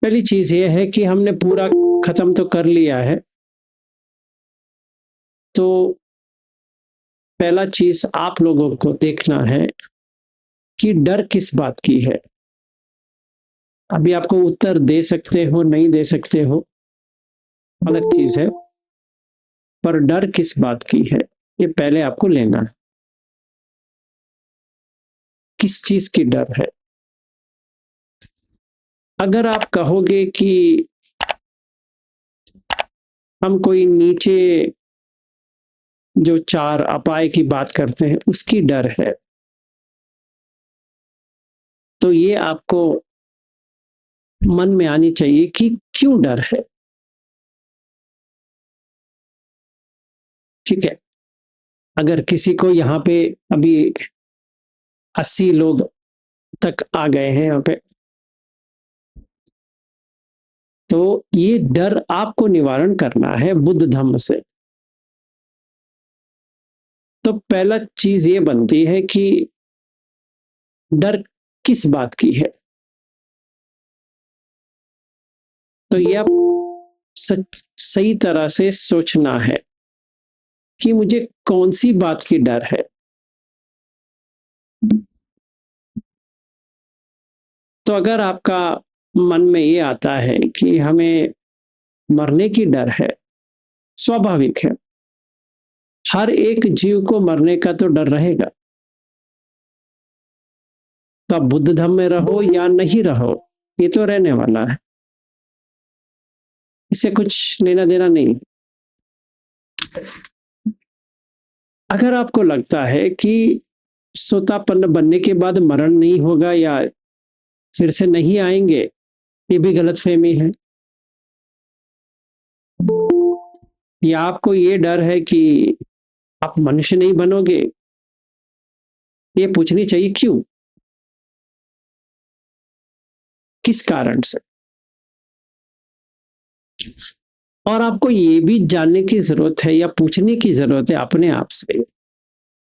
पहली चीज ये है कि हमने पूरा खत्म तो कर लिया है, तो पहला चीज आप लोगों को देखना है कि डर किस बात की है। अभी आपको उत्तर दे सकते हो, नहीं दे सकते हो, अलग चीज है, पर डर किस बात की है ये पहले आपको लेना है। किस चीज की डर है? अगर आप कहोगे कि हम कोई नीचे जो चार अपाय की बात करते हैं उसकी डर है, तो ये आपको मन में आनी चाहिए कि क्यों डर है। ठीक है, अगर किसी को यहाँ पे अभी 80 लोग तक आ गए हैं यहाँ पे, तो ये डर आपको निवारण करना है बुद्ध धम्म से। तो पहला चीज ये बनती है कि डर किस बात की है। तो ये आप सही तरह से सोचना है कि मुझे कौन सी बात की डर है। तो अगर आपका मन में ये आता है कि हमें मरने की डर है, स्वाभाविक है, हर एक जीव को मरने का तो डर रहेगा। तो आप बुद्ध धर्म में रहो या नहीं रहो, ये तो रहने वाला है, इससे कुछ लेना देना नहीं। अगर आपको लगता है कि सोतापन्न बनने के बाद मरण नहीं होगा या फिर से नहीं आएंगे, ये भी गलतफहमी है। या आपको ये डर है कि आप मनुष्य नहीं बनोगे, ये पूछनी चाहिए क्यों, किस कारण से। और आपको ये भी जानने की जरूरत है या पूछने की जरूरत है अपने आप से।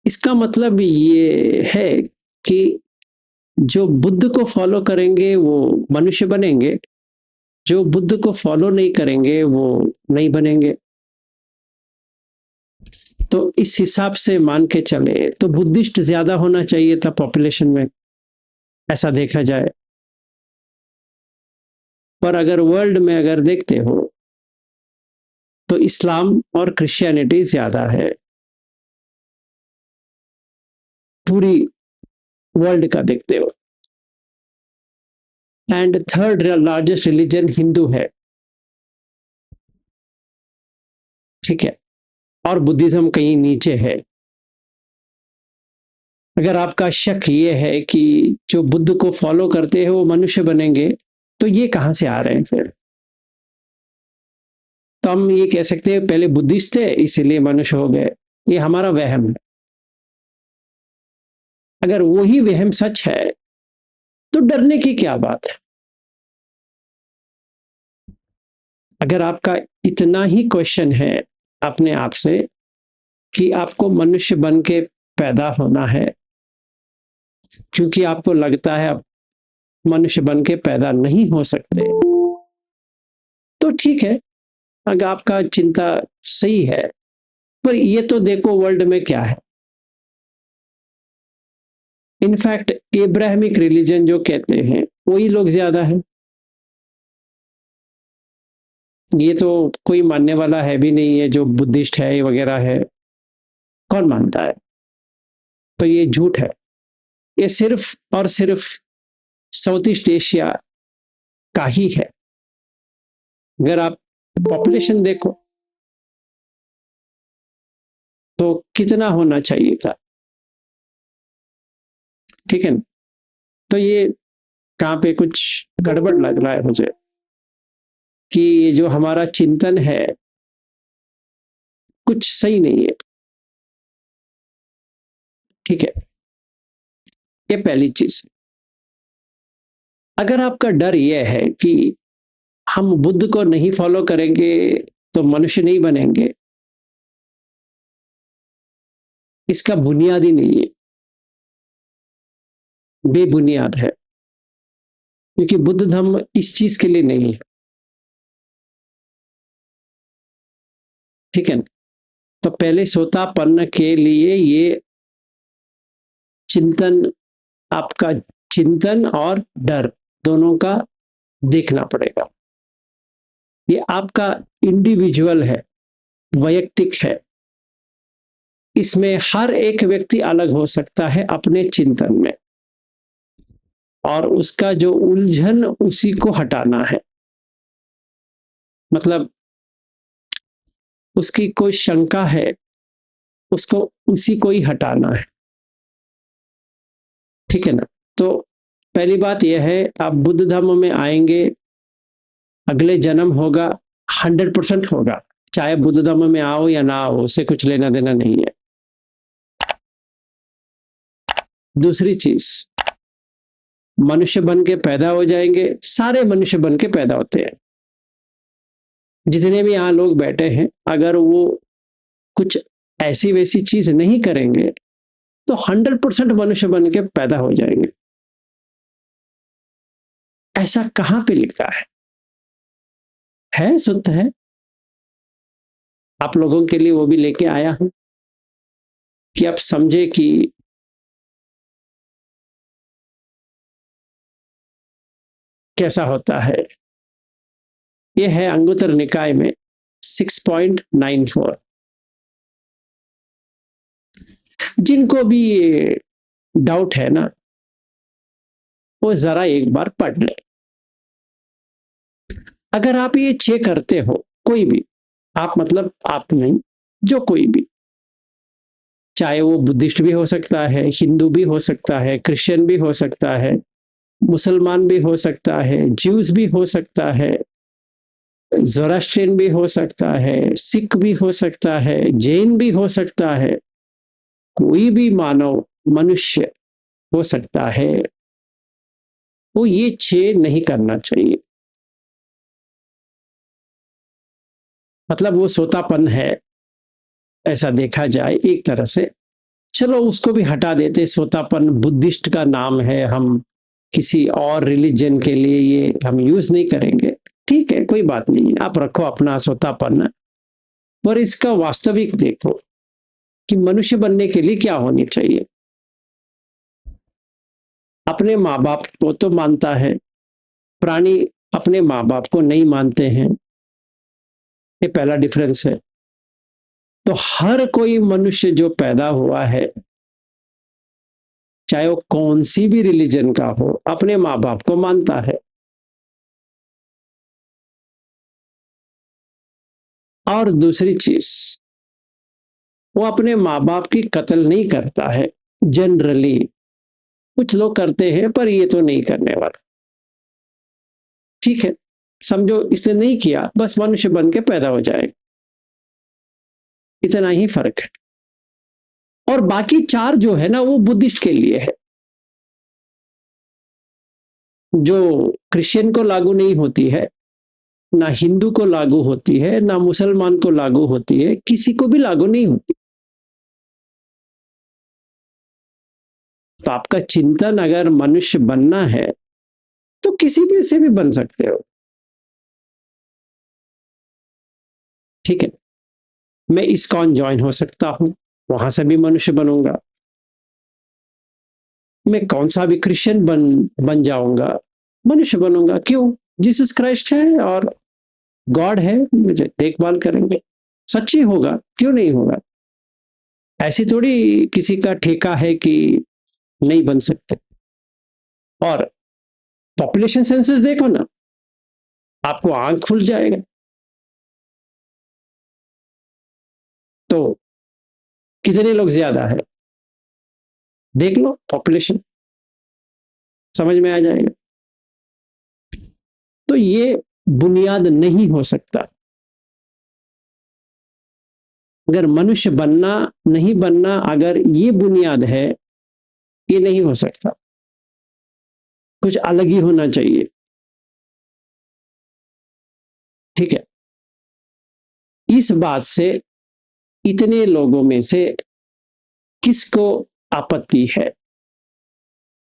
इसका मतलब ये है कि जो बुद्ध को फॉलो करेंगे वो मनुष्य बनेंगे, जो बुद्ध को फॉलो नहीं करेंगे वो नहीं बनेंगे। तो इस हिसाब से मान के चले तो बुद्धिस्ट ज्यादा होना चाहिए था पॉपुलेशन में, ऐसा देखा जाए। पर अगर वर्ल्ड में अगर देखते हो तो इस्लाम और क्रिश्चियनिटी ज्यादा है, पूरी वर्ल्ड का देखते हो। And third largest religion Hindu है, ठीक है, और बुद्धिज्म कहीं नीचे है। अगर आपका शक ये है कि जो बुद्ध को फॉलो करते हैं वो मनुष्य बनेंगे, तो ये कहां से आ रहे हैं फिर? तो हम ये कह सकते हैं पहले बुद्धिस्ट थे इसीलिए मनुष्य हो गए, ये हमारा वहम है। अगर वही वहम सच है तो डरने की क्या बात है? अगर आपका इतना ही क्वेश्चन है अपने आप से कि आपको मनुष्य बन के पैदा होना है, क्योंकि आपको लगता है आप मनुष्य बन के पैदा नहीं हो सकते, तो ठीक है, अगर आपका चिंता सही है। पर ये तो देखो वर्ल्ड में क्या है। इनफैक्ट इब्राहिमिक रिलीजन जो कहते हैं वही लोग ज्यादा है। ये तो कोई मानने वाला है भी नहीं है, जो बुद्धिस्ट है वगैरह है, कौन मानता है? तो ये झूठ है। ये सिर्फ और सिर्फ साउथ ईस्ट एशिया का ही है। अगर आप पॉपुलेशन देखो तो कितना होना चाहिए था, ठीक है ना? तो ये कहाँ पे कुछ गड़बड़ लग रहा है मुझे कि ये जो हमारा चिंतन है कुछ सही नहीं है। ठीक है, ये पहली चीज। अगर आपका डर ये है कि हम बुद्ध को नहीं फॉलो करेंगे तो मनुष्य नहीं बनेंगे, इसका बुनियादी नहीं है, बेबुनियाद है। क्योंकि बुद्ध धम्म इस चीज के लिए नहीं है, ठीक है ना। तो पहले सोतापन्न के लिए ये चिंतन, आपका चिंतन और डर दोनों का देखना पड़ेगा। ये आपका इंडिविजुअल है, वैयक्तिक है। इसमें हर एक व्यक्ति अलग हो सकता है अपने चिंतन में, और उसका जो उलझन उसी को हटाना है। मतलब उसकी कोई शंका है, उसको उसी को ही हटाना है, ठीक है ना। तो पहली बात यह है, आप बुद्ध धर्म में आएंगे, अगले जन्म होगा, 100% होगा, चाहे बुद्ध धर्म में आओ या ना आओ, उससे कुछ लेना देना नहीं है। दूसरी चीज, मनुष्य बन के पैदा हो जाएंगे, सारे मनुष्य बन के पैदा होते हैं। जितने भी यहाँ लोग बैठे हैं, अगर वो कुछ ऐसी वैसी चीज नहीं करेंगे तो 100% मनुष्य बन के पैदा हो जाएंगे। ऐसा कहां पे लिखा है? शुद्ध है। आप लोगों के लिए वो भी लेके आया हूं कि आप समझे कि कैसा होता है। यह है अंगुत्तर निकाय में 6.94। जिनको भी डाउट है ना, वो जरा एक बार पढ़ ले। अगर आप ये चेक करते हो, कोई भी, आप मतलब आप नहीं, जो कोई भी, चाहे वो बुद्धिस्ट भी हो सकता है, हिंदू भी हो सकता है, क्रिश्चियन भी हो सकता है, मुसलमान भी हो सकता है, ज्यूज भी हो सकता है, ज़ोरास्ट्रियन भी हो सकता है, सिख भी हो सकता है, जैन भी हो सकता है, कोई भी मानव मनुष्य हो सकता है, वो ये 6 नहीं करना चाहिए। मतलब वो सोतापन है, ऐसा देखा जाए एक तरह से। चलो उसको भी हटा देते, सोतापन बुद्धिस्ट का नाम है, हम किसी और रिलीजन के लिए ये हम यूज नहीं करेंगे, ठीक है, कोई बात नहीं, आप रखो अपना सोतापन। पर इसका वास्तविक देखो कि मनुष्य बनने के लिए क्या होनी चाहिए। अपने माँ बाप को तो मानता है, प्राणी अपने माँ बाप को नहीं मानते हैं, ये पहला डिफरेंस है। तो हर कोई मनुष्य जो पैदा हुआ है, चाहे वो कौन सी भी रिलीजन का हो, अपने माँ बाप को मानता है। और दूसरी चीज, वो अपने माँ बाप की कत्ल नहीं करता है जनरली। कुछ लोग करते हैं, पर ये तो नहीं करने वाला, ठीक है। समझो इसने नहीं किया, बस मनुष्य बन के पैदा हो जाएगा, इतना ही फर्क है। और बाकी 4 जो है ना, वो बुद्धिस्ट के लिए है, जो क्रिश्चियन को लागू नहीं होती है, ना हिंदू को लागू होती है, ना मुसलमान को लागू होती है, किसी को भी लागू नहीं होती। तो आपका चिंतन अगर मनुष्य बनना है तो किसी भी से भी बन सकते हो, ठीक है। मैं इस्कॉन ज्वाइन हो सकता हूं, वहां से भी मनुष्य बनूंगा। मैं कौन सा भी क्रिश्चियन बन जाऊंगा, मनुष्य बनूंगा। क्यों? जीसस क्राइस्ट है और गॉड है, मुझे देखभाल करेंगे, सच्ची होगा, क्यों नहीं होगा। ऐसी थोड़ी किसी का ठेका है कि नहीं बन सकते। और पॉपुलेशन सेंसस देखो ना, आपको आंख खुल जाएगा। तो कितने लोग ज्यादा है, देख लो पॉपुलेशन, समझ में आ जाएगा। तो ये बुनियाद नहीं हो सकता। अगर मनुष्य बनना नहीं बनना, अगर ये बुनियाद है, ये नहीं हो सकता, कुछ अलग ही होना चाहिए, ठीक है। इस बात से इतने लोगों में से किसको आपत्ति है,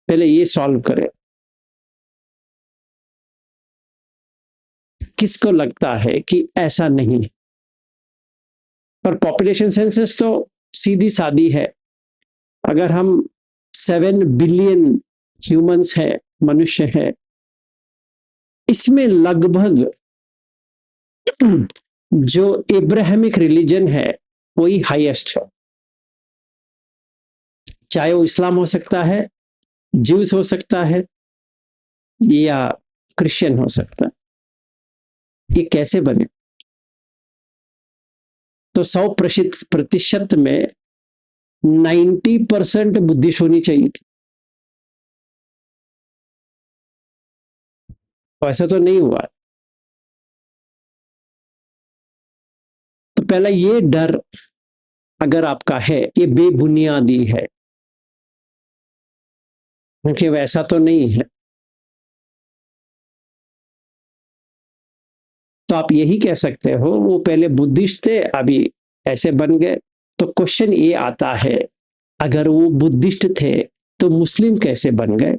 पहले ये सॉल्व करें। किसको लगता है कि ऐसा नहीं है? पर पॉपुलेशन सेंसस तो सीधी सादी है। अगर हम 7 बिलियन ह्यूमंस है, मनुष्य है, इसमें लगभग जो इब्राहिमिक रिलीजन है वही हाईएस्ट है। चाहे वो इस्लाम हो सकता है, ज्यूस हो सकता है, या क्रिश्चियन हो सकता है। ये कैसे बने? तो 100% में 90% बुद्धिस्ट होनी चाहिए थी। ऐसा तो नहीं हुआ। तो पहला ये डर अगर आपका है, ये बेबुनियादी है, क्योंकि वैसा तो नहीं है। तो आप यही कह सकते हो वो पहले बुद्धिस्ट थे, अभी ऐसे बन गए। तो क्वेश्चन ये आता है, अगर वो बुद्धिस्ट थे तो मुस्लिम कैसे बन गए?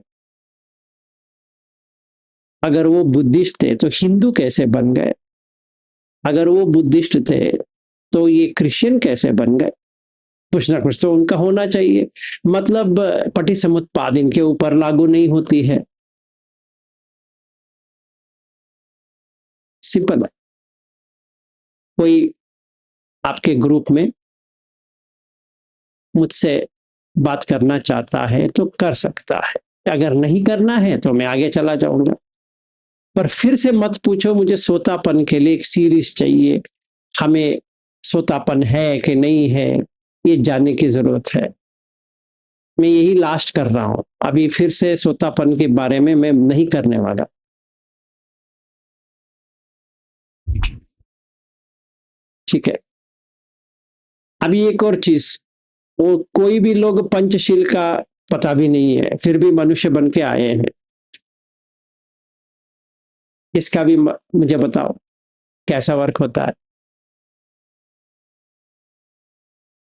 अगर वो बुद्धिस्ट थे तो हिंदू कैसे बन गए? अगर वो बुद्धिस्ट थे तो ये क्रिश्चियन कैसे बन गए? कुछ ना कुछ तो उनका होना चाहिए। मतलब पटिसमुत्पाद इनके ऊपर लागू नहीं होती है। सिंपल है। कोई आपके ग्रुप में मुझसे बात करना चाहता है तो कर सकता है, अगर नहीं करना है तो मैं आगे चला जाऊंगा। पर फिर से मत पूछो मुझे सोतापन के लिए एक सीरीज चाहिए, हमें सोतापन है कि नहीं है ये जानने की जरूरत है। मैं यही लास्ट कर रहा हूं, अभी फिर से सोतापन के बारे में मैं नहीं करने वाला। ठीक है। अभी एक और चीज, वो कोई भी लोग पंचशील का पता भी नहीं है फिर भी मनुष्य बन के आए हैं, इसका भी मुझे बताओ कैसा वर्क होता है।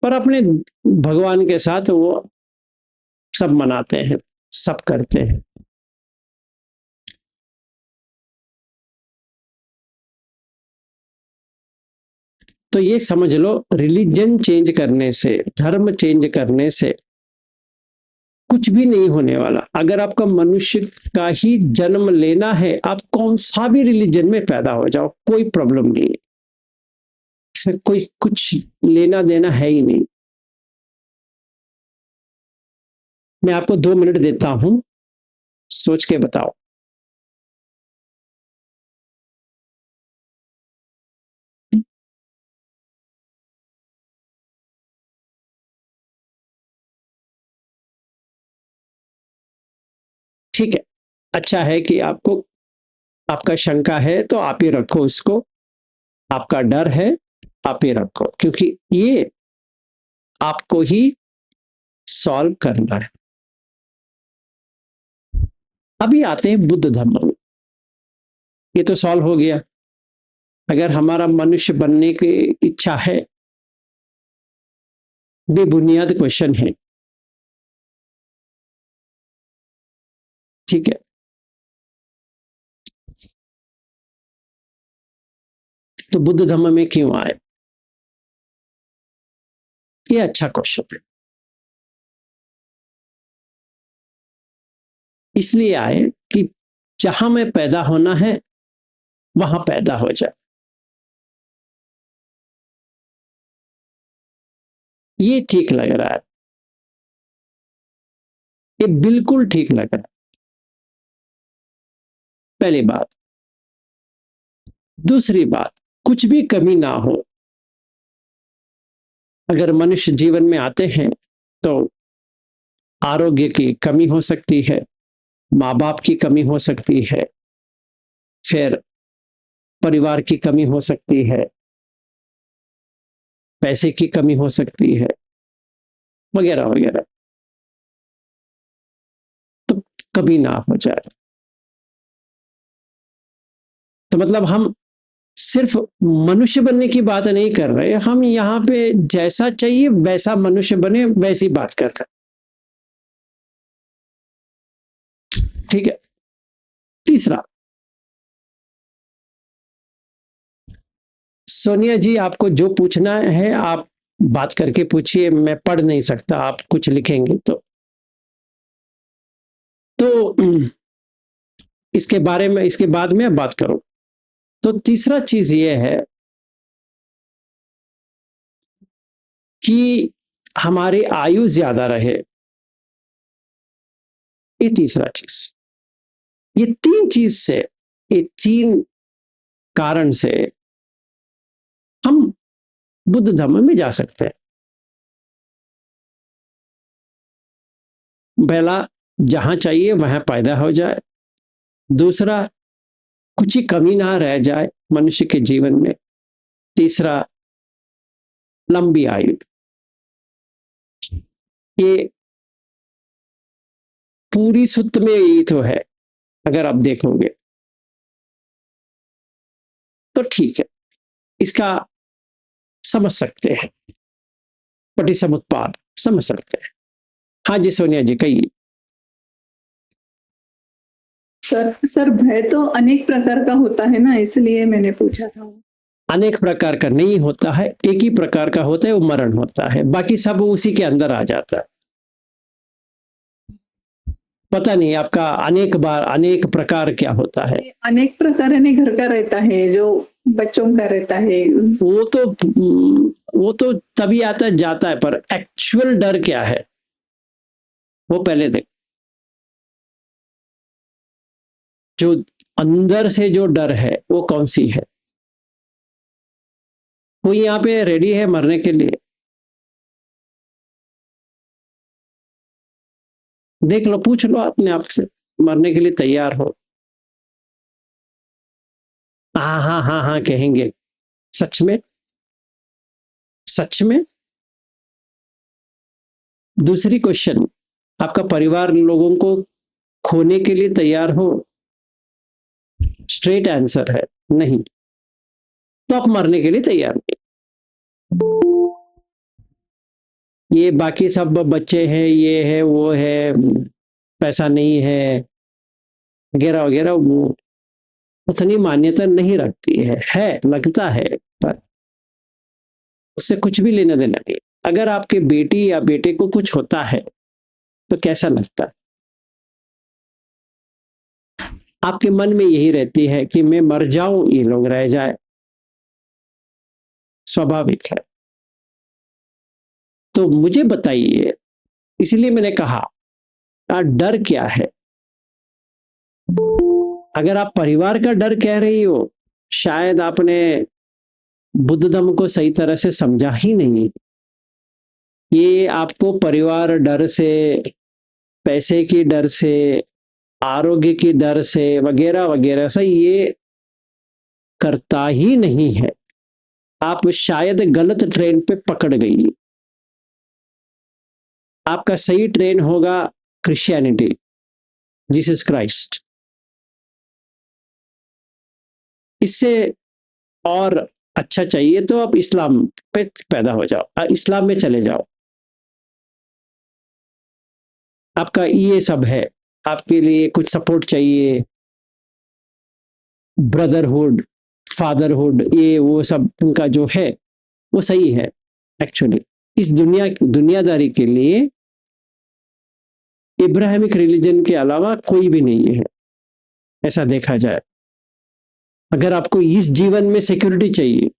पर अपने भगवान के साथ वो सब मनाते हैं, सब करते हैं। तो ये समझ लो, रिलीजन चेंज करने से, धर्म चेंज करने से कुछ भी नहीं होने वाला। अगर आपका मनुष्य का ही जन्म लेना है, आप कौन सा भी रिलीजन में पैदा हो जाओ, कोई प्रॉब्लम नहीं है। इसमें कोई कुछ लेना देना है ही नहीं। मैं आपको 2 मिनट देता हूं, सोच के बताओ। ठीक है, अच्छा है कि आपको, आपका शंका है तो आप ही रखो इसको, आपका डर है आप ही रखो, क्योंकि ये आपको ही सॉल्व करना है। अभी आते हैं बुद्ध धर्म में। ये तो सॉल्व हो गया। अगर हमारा मनुष्य बनने की इच्छा है, बेबुनियाद क्वेश्चन है। ठीक है। तो बुद्ध धर्म में क्यों आए? ये अच्छा क्वेश्चन है। इसलिए आए कि जहां में पैदा होना है वहां पैदा हो जाए। ये ठीक लग रहा है, ये बिल्कुल ठीक लग रहा है। पहली बात। दूसरी बात, कुछ भी कमी ना हो। अगर मनुष्य जीवन में आते हैं तो आरोग्य की कमी हो सकती है, माँ बाप की कमी हो सकती है, फिर परिवार की कमी हो सकती है, पैसे की कमी हो सकती है, वगैरह वगैरह। तो कभी ना हो जाए। तो मतलब हम सिर्फ मनुष्य बनने की बात नहीं कर रहे, हम यहाँ पे जैसा चाहिए वैसा मनुष्य बने, वैसी बात करते हैं। ठीक है। तीसरा, सोनिया जी, आपको जो पूछना है आप बात करके पूछिए, मैं पढ़ नहीं सकता, आप कुछ लिखेंगे तो इसके बारे में, इसके बाद में बात करूं। तो तीसरा चीज ये है कि हमारी आयु ज्यादा रहे, ये तीसरा चीज। ये तीन चीज से, ये तीन कारण से हम बुद्ध धर्म में जा सकते हैं। पहला, जहां चाहिए वहां पैदा हो जाए। दूसरा, कुछ ही कमी ना रह जाए मनुष्य के जीवन में। तीसरा, लंबी आयु। ये पूरी सुत्त में यही तो है, अगर आप देखोगे तो ठीक है, इसका समझ सकते हैं, पटिसमुत्पाद समझ सकते हैं। हाँ जी सोनिया जी, कहिए। सर भय तो अनेक प्रकार का होता है ना, इसलिए मैंने पूछा था। अनेक प्रकार का नहीं होता है, एक ही प्रकार का होता है, वो मरण होता है, बाकी सब उसी के अंदर आ जाता है। पता नहीं आपका अनेक बार अनेक प्रकार क्या होता है। अनेक प्रकार यानी घर का रहता है, जो बच्चों का रहता है, वो तो तभी आता जाता है, पर एक्चुअल डर क्या है वो पहले देख। जो अंदर से जो डर है वो कौन सी है? वो यहाँ पे रेडी है मरने के लिए? देख लो, पूछ लो अपने आप से, मरने के लिए तैयार हो? हाँ हाँ हाँ हाँ कहेंगे। सच में? सच में? दूसरी क्वेश्चन, आपका परिवार लोगों को खोने के लिए तैयार हो? स्ट्रेट आंसर है नहीं, तो आप मरने के लिए तैयार नहीं। ये बाकी सब बच्चे हैं, ये है वो है, पैसा नहीं है वगैरह वगैरह, वो उतनी मान्यता नहीं रखती है लगता है, पर उससे कुछ भी लेना देना नहीं। अगर आपके बेटी या बेटे को कुछ होता है तो कैसा लगता है? आपके मन में यही रहती है कि मैं मर जाऊं, ये लोग रह जाए। स्वाभाविक है। तो मुझे बताइए, इसलिए मैंने कहा डर क्या है। अगर आप परिवार का डर कह रही हो, शायद आपने बुद्ध धर्म को सही तरह से समझा ही नहीं। ये आपको परिवार डर से, पैसे की डर से, आरोग्य की डर से वगैरह वगैरह से ये करता ही नहीं है। आप शायद गलत ट्रेन पे पकड़ गई। आपका सही ट्रेन होगा क्रिश्चियनिटी, जीसस क्राइस्ट। इससे और अच्छा चाहिए तो आप इस्लाम पे पैदा हो जाओ, इस्लाम में चले जाओ। आपका ये सब है, आपके लिए कुछ सपोर्ट चाहिए, ब्रदरहुड, फादरहुड, ये वो सब उनका जो है वो सही है। एक्चुअली इस दुनियादारी के लिए इब्राहिमिक रिलीजन के अलावा कोई भी नहीं है, ऐसा देखा जाए। अगर आपको इस जीवन में सिक्योरिटी चाहिए,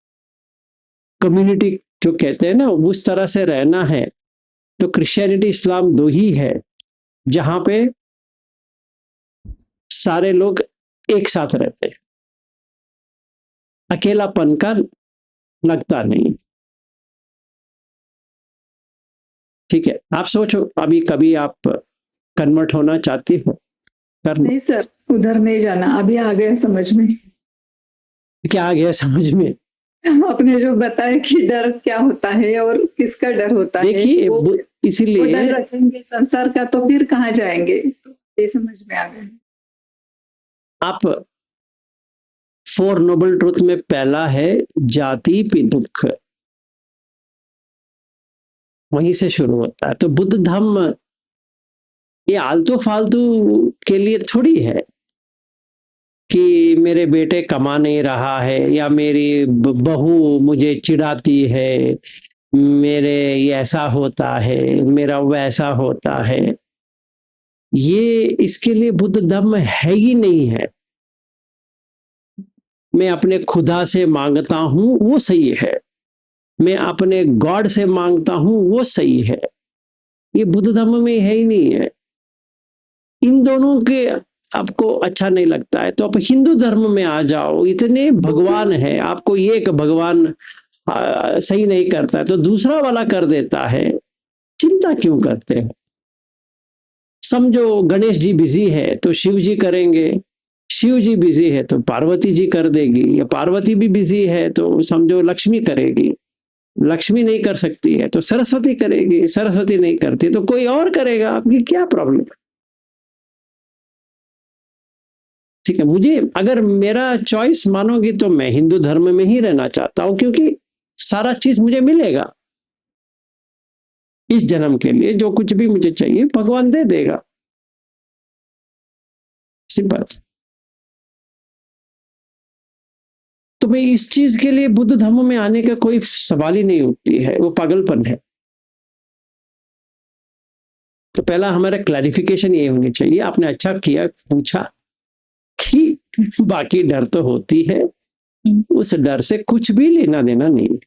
कम्युनिटी जो कहते हैं ना, उस तरह से रहना है, तो क्रिश्चियनिटी इस्लाम दो ही है जहां पे सारे लोग एक साथ रहते हैं, अकेलापन का लगता नहीं। ठीक है, आप सोचो, अभी कभी आप कन्वर्ट होना चाहती हो? नहीं सर, उधर नहीं जाना, अभी आ गया समझ में। क्या आ गया समझ में? आपने जो बताया कि डर क्या होता है और किसका डर होता है, देखिए वो इसीलिए डर रखेंगे संसार का तो फिर कहाँ जाएंगे, तो ये समझ में आ गया। आप फोर नोबल ट्रुथ में पहला है जाति पे दुख, वहीं से शुरू होता है। तो बुद्ध धर्म ये आलतू फालतू के लिए थोड़ी है कि मेरे बेटे कमा नहीं रहा है, या मेरी बहू मुझे चिढ़ाती है, मेरे ये ऐसा होता है, मेरा वैसा होता है, ये इसके लिए बुद्ध धर्म है ही नहीं है। मैं अपने खुदा से मांगता हूं वो सही है, मैं अपने गॉड से मांगता हूं वो सही है, ये बुद्ध धर्म में है ही नहीं है। इन दोनों के आपको अच्छा नहीं लगता है तो आप हिंदू धर्म में आ जाओ, इतने भगवान है, आपको ये एक भगवान सही नहीं करता है तो दूसरा वाला कर देता है, चिंता क्यों करते हो? समझो गणेश जी बिजी है तो शिव जी करेंगे, शिव जी बिजी है तो पार्वती जी कर देगी, या पार्वती भी बिजी है तो समझो लक्ष्मी करेगी, लक्ष्मी नहीं कर सकती है तो सरस्वती करेगी, सरस्वती नहीं करती तो कोई और करेगा, आपकी क्या प्रॉब्लम? ठीक है, मुझे अगर मेरा चॉइस मानोगी तो मैं हिंदू धर्म में ही रहना चाहता हूं, क्योंकि सारा चीज मुझे मिलेगा इस जन्म के लिए, जो कुछ भी मुझे चाहिए भगवान दे देगा, सिंपल। तो मैं इस चीज के लिए बुद्ध धर्म में आने का कोई सवाल ही नहीं उठती है, वो पागलपन है। तो पहला हमारा क्लैरिफिकेशन ये होनी चाहिए, आपने अच्छा किया पूछा कि बाकी डर तो होती है, उस डर से कुछ भी लेना देना नहीं।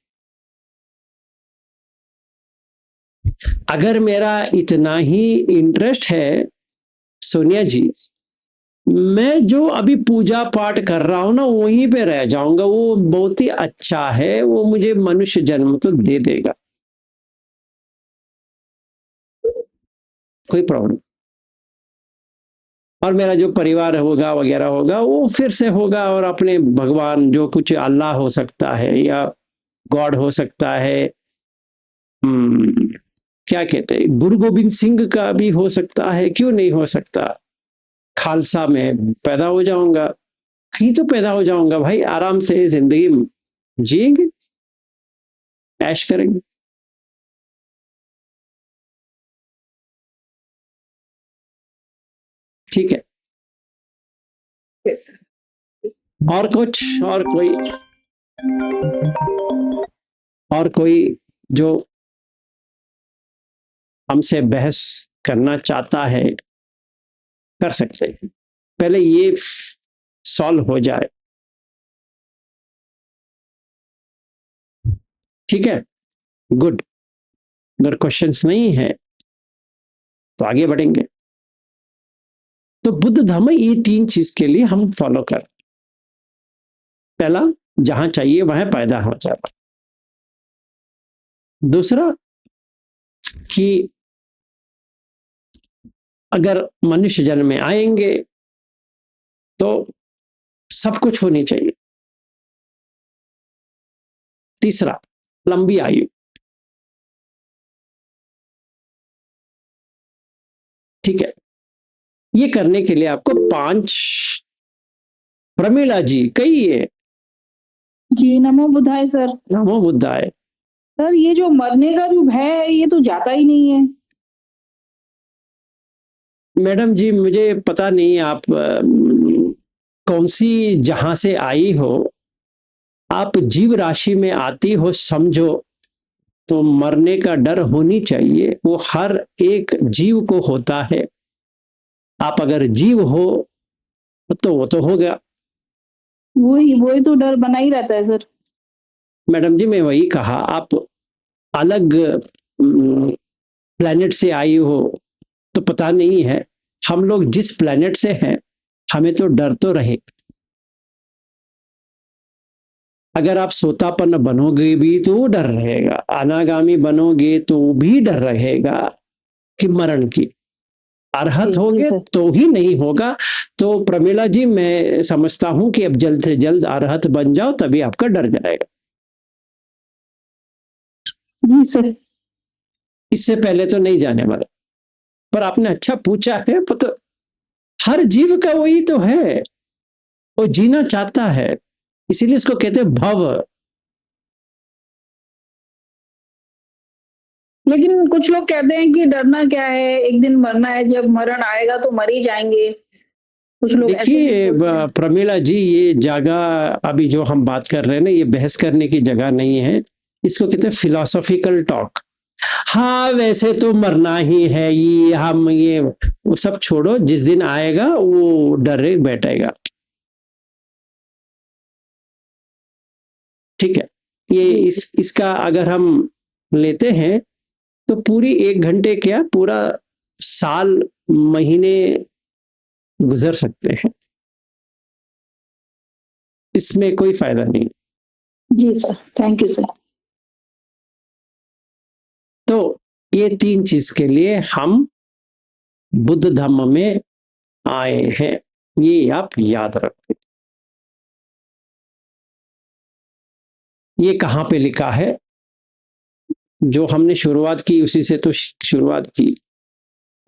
अगर मेरा इतना ही इंटरेस्ट है सोनिया जी, मैं जो अभी पूजा पाठ कर रहा हूं ना वहीं पे रह जाऊंगा, वो बहुत ही अच्छा है, वो मुझे मनुष्य जन्म तो दे देगा, कोई प्रॉब्लम। और मेरा जो परिवार होगा वगैरह होगा वो फिर से होगा, और अपने भगवान जो कुछ अल्लाह हो सकता है या गॉड हो सकता है, क्या कहते हैं, गुरु गोविंद सिंह का भी हो सकता है, क्यों नहीं हो सकता? खालसा में पैदा हो जाऊंगा, ही तो पैदा हो जाऊंगा भाई, आराम से जिंदगी जिएंगे, ऐश करेंगे। ठीक है, Yes. और कुछ, और कोई जो हमसे बहस करना चाहता है कर सकते हैं, पहले ये सॉल्व हो जाए। ठीक है, गुड। अगर क्वेश्चंस नहीं है तो आगे बढ़ेंगे। तो बुद्ध धर्म ये 3 चीज के लिए हम फॉलो कर, पहला जहां चाहिए वहां पैदा हो जाता, दूसरा कि अगर मनुष्य जन्म में आएंगे तो सब कुछ होनी चाहिए, तीसरा लंबी आयु। ठीक है, ये करने के लिए आपको 5, प्रमीला जी कहिए। जी नमो बुद्धाय सर। नमो बुद्धाय। सर ये जो मरने का जो भय है ये तो जाता ही नहीं है। मैडम जी मुझे पता नहीं आप कौन सी जहां से आई हो, आप जीव राशि में आती हो समझो, तो मरने का डर होनी चाहिए, वो हर एक जीव को होता है। आप अगर जीव हो तो वो तो हो गया। वही तो डर बना ही रहता है सर। मैडम जी मैं वही कहा, आप अलग प्लेनेट से आई हो तो पता नहीं है, हम लोग जिस प्लेनेट से हैं हमें तो डर तो रहे। अगर आप सोतापन्न बनोगे भी तो डर रहेगा, अनागामी बनोगे तो भी डर रहेगा कि मरण की, अरहत होगे तो ही नहीं होगा। तो प्रमीला जी मैं समझता हूं कि अब जल्द से जल्द अरहत बन जाओ, तभी आपका डर जाएगा। जी सर। इससे पहले तो नहीं जाने वाला। पर आपने अच्छा पूछा है, तो हर जीव का वही तो है, वो जीना चाहता है, इसीलिए इसको कहते हैं भव। लेकिन कुछ लोग कहते हैं कि डरना क्या है, एक दिन मरना है, जब मरण आएगा तो मर ही जाएंगे। कुछ लोग ऐसे भी देखिए बोलते हैं। प्रमीला जी, ये जगह अभी जो हम बात कर रहे हैं ना, ये बहस करने की जगह नहीं है। इसको कहते हैं फिलोसॉफिकल टॉक। हाँ वैसे तो मरना ही है, ये वो सब छोड़ो, जिस दिन आएगा वो डरे बैठेगा। ठीक है, ये जी इसका अगर हम लेते हैं तो पूरी 1 घंटे क्या पूरा साल महीने गुजर सकते हैं, इसमें कोई फायदा नहीं। जी सर, थैंक यू सर। तो ये 3 चीज के लिए हम बुद्ध धम्म में आए हैं, ये आप याद रखें। ये कहाँ पे लिखा है? जो हमने शुरुआत की उसी से तो शुरुआत की।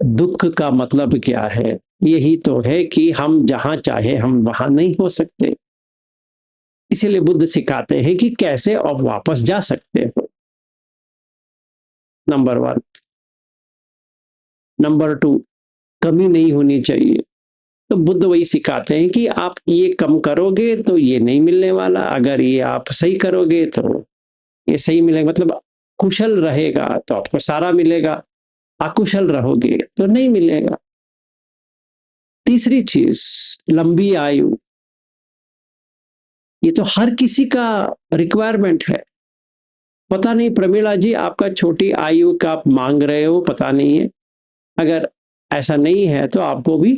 दुख का मतलब क्या है? यही तो है कि हम जहां चाहे हम वहां नहीं हो सकते, इसीलिए बुद्ध सिखाते हैं कि कैसे अब वापस जा सकते हो। नंबर 1। नंबर 2, कमी नहीं होनी चाहिए। तो बुद्ध वही सिखाते हैं कि आप ये कम करोगे तो ये नहीं मिलने वाला, अगर ये आप सही करोगे तो ये सही मिलेगा। मतलब कुशल रहेगा तो आपको सारा मिलेगा, अकुशल रहोगे तो नहीं मिलेगा। तीसरी चीज, लंबी आयु। ये तो हर किसी का रिक्वायरमेंट है। पता नहीं प्रमीला जी, आपका छोटी आयु का आप मांग रहे हो, पता नहीं है। अगर ऐसा नहीं है तो आपको भी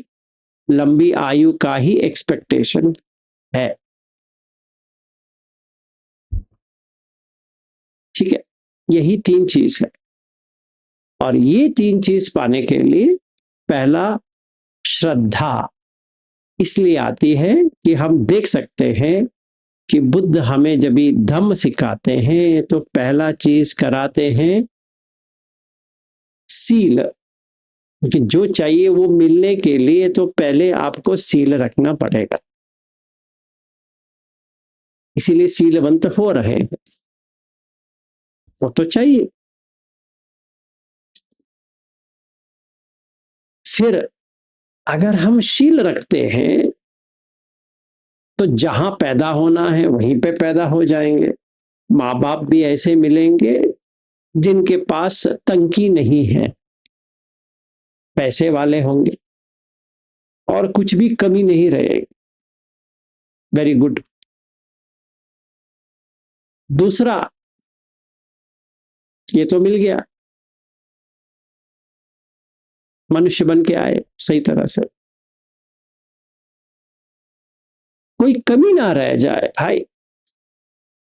लंबी आयु का ही एक्सपेक्टेशन है। ठीक है, यही 3 चीज है। और ये 3 चीज पाने के लिए पहला, श्रद्धा इसलिए आती है कि हम देख सकते हैं कि बुद्ध हमें जब भी धम्म सिखाते हैं तो पहला चीज कराते हैं सील। क्योंकि जो चाहिए वो मिलने के लिए तो पहले आपको सील रखना पड़ेगा, इसीलिए सीलवंत हो रहे हैं, वो तो चाहिए। फिर अगर हम शील रखते हैं तो जहां पैदा होना है वहीं पे पैदा हो जाएंगे। माँ बाप भी ऐसे मिलेंगे जिनके पास तंकी नहीं है, पैसे वाले होंगे और कुछ भी कमी नहीं रहेगी। Very good. दूसरा, ये तो मिल गया, मनुष्य बन के आए सही तरह से, कोई कमी ना रह जाए भाई।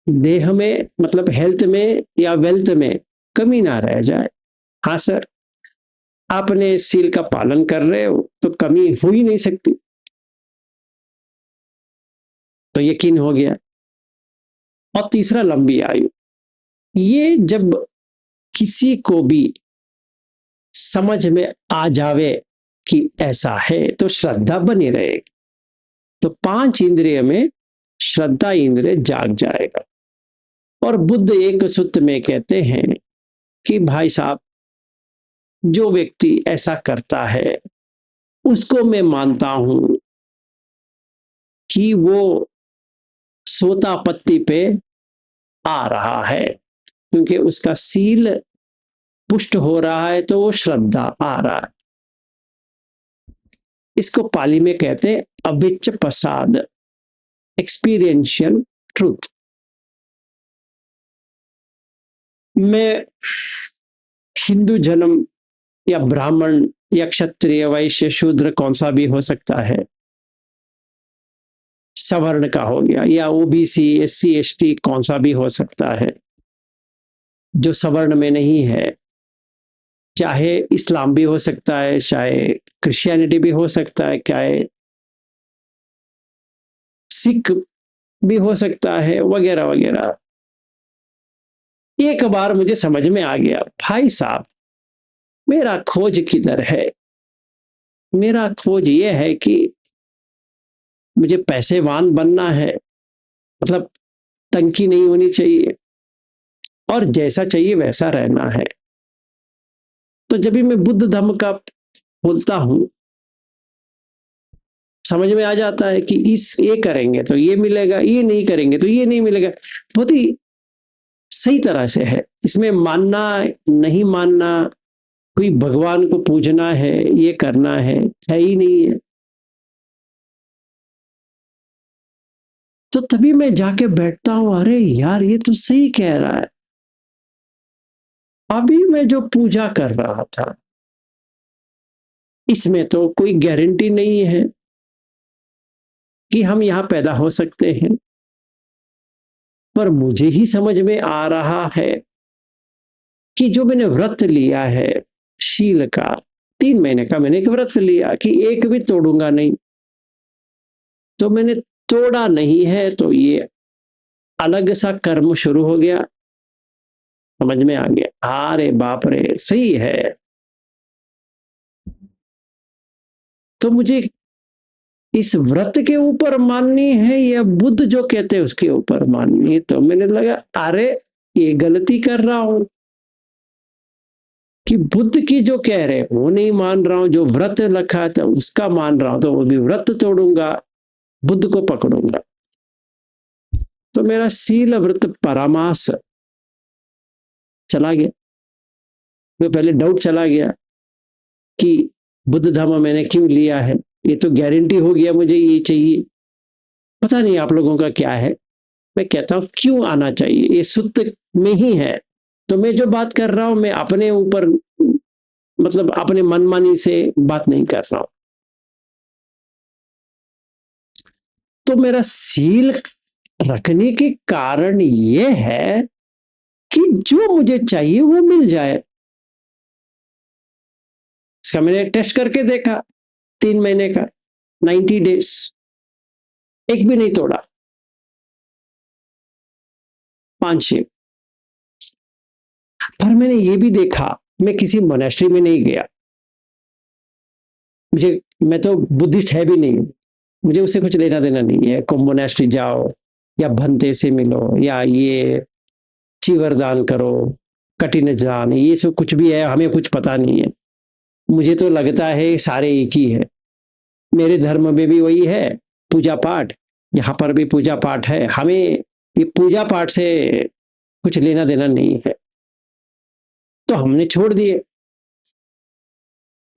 देह में मतलब हेल्थ में या वेल्थ में कमी ना रह जाए। हाँ सर, आपने सील का पालन कर रहे हो तो कमी हो ही नहीं सकती, तो यकीन हो गया। और तीसरा, लंबी आयु। ये जब किसी को भी समझ में आ जावे कि ऐसा है तो श्रद्धा बनी रहेगी, तो 5 इंद्रिय में श्रद्धा इंद्रिय जाग जाएगा। और बुद्ध एक सूत्र में कहते हैं कि भाई साहब, जो व्यक्ति ऐसा करता है उसको मैं मानता हूं कि वो सोता पत्ती पे आ रहा है, क्योंकि उसका सील पुष्ट हो रहा है तो वो श्रद्धा आ रहा है। इसको पाली में कहते हैं अविच्छ प्रसाद, एक्सपीरियंशियल ट्रूथ। मैं हिंदू जन्म या ब्राह्मण या क्षत्रिय वैश्य शूद्र कौन सा भी हो सकता है, सवर्ण का हो गया, या ओबीसी एससी एसटी कौन सा भी हो सकता है जो सवर्ण में नहीं है। चाहे इस्लाम भी हो सकता है, चाहे क्रिश्चियनिटी भी हो सकता है, चाहे सिख भी हो सकता है, वगैरह वगैरह। एक बार मुझे समझ में आ गया, भाई साहब मेरा खोज किधर है? मेरा खोज ये है कि मुझे पैसेवान बनना है, मतलब तंकी नहीं होनी चाहिए और जैसा चाहिए वैसा रहना है। तो जब भी मैं बुद्ध धर्म का बोलता हूं, समझ में आ जाता है कि इस ये करेंगे तो ये मिलेगा, ये नहीं करेंगे तो ये नहीं मिलेगा। बहुत ही सही तरह से है। इसमें मानना नहीं मानना, कोई भगवान को पूजना है, ये करना है ही नहीं है। तो तभी मैं जाके बैठता हूं, अरे यार ये तो सही कह रहा है। अभी मैं जो पूजा कर रहा था, इसमें तो कोई गारंटी नहीं है कि हम यहां पैदा हो सकते हैं, पर मुझे ही समझ में आ रहा है कि जो मैंने व्रत लिया है शील का, 3 महीने का मैंने एक व्रत लिया कि एक भी तोड़ूंगा नहीं, तो मैंने तोड़ा नहीं है, तो ये अलग सा कर्म शुरू हो गया। समझ में आ गया, अरे बाप रे सही है। तो मुझे इस व्रत के ऊपर माननी है या बुद्ध जो कहते हैं उसके ऊपर माननी है? तो मैंने लगा अरे ये गलती कर रहा हूं कि बुद्ध की जो कह रहे वो नहीं मान रहा हूं, जो व्रत रखा था उसका मान रहा हूं, तो वो भी व्रत तोड़ूंगा, बुद्ध को पकड़ूंगा। तो मेरा शील व्रत परामास चला गया। मैं पहले डाउट चला गया कि बुद्ध धर्म मैंने क्यों लिया है, ये तो गारंटी हो गया मुझे ये चाहिए। पता नहीं आप लोगों का क्या है, मैं कहता हूं क्यों आना चाहिए, ये सुत्त में ही है। तो मैं जो बात कर रहा हूं मैं अपने ऊपर, मतलब अपने मनमानी से बात नहीं कर रहा हूं। तो मेरा सील रखने के कारण ये है कि जो मुझे चाहिए वो मिल जाए। इसका मैंने टेस्ट करके देखा, 3 महीने का, 90 डेज, एक भी नहीं तोड़ा, 5 पर मैंने ये भी देखा, मैं किसी मोनेस्ट्री में नहीं गया, मैं तो बुद्धिस्ट है भी नहीं, मुझे उससे कुछ लेना देना नहीं है। कोई मोनेस्ट्री जाओ या भंते से मिलो या ये चीवरदान करो, कठिन दान, ये सब कुछ भी है, हमें कुछ पता नहीं है। मुझे तो लगता है सारे एक ही है। मेरे धर्म में भी वही है, पूजा पाठ, यहाँ पर भी पूजा पाठ है, हमें ये पूजा पाठ से कुछ लेना देना नहीं है, तो हमने छोड़ दिए।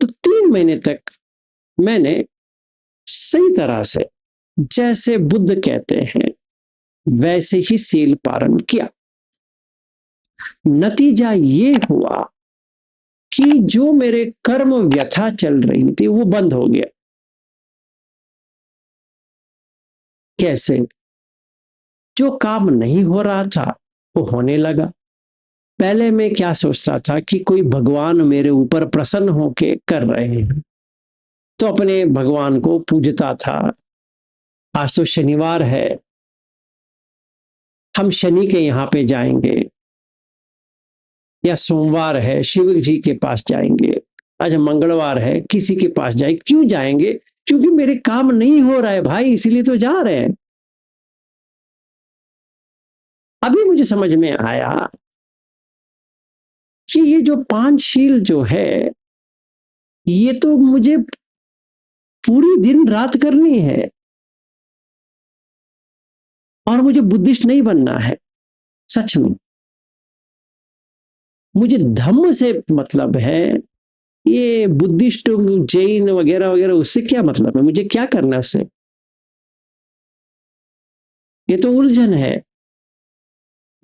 तो 3 महीने तक मैंने सही तरह से जैसे बुद्ध कहते हैं वैसे ही सील पालन किया। नतीजा ये हुआ कि जो मेरे कर्म व्यथा चल रही थी वो बंद हो गया। कैसे? जो काम नहीं हो रहा था वो होने लगा। पहले मैं क्या सोचता था कि कोई भगवान मेरे ऊपर प्रसन्न होके कर रहे हैं, तो अपने भगवान को पूजता था। आज तो शनिवार है, हम शनि के यहां पे जाएंगे, या सोमवार है शिव जी के पास जाएंगे, आज मंगलवार है किसी के पास जाए। क्यों जाएंगे? क्योंकि मेरे काम नहीं हो रहा है भाई, इसीलिए तो जा रहे हैं। अभी मुझे समझ में आया कि ये जो पांचशील जो है ये तो मुझे पूरी दिन रात करनी है, और मुझे बुद्धिस्ट नहीं बनना है। सच में मुझे धम्म से मतलब है, ये बुद्धिस्ट जैन वगैरह वगैरह उससे क्या मतलब है, मुझे क्या करना है उससे? ये तो उलझन है,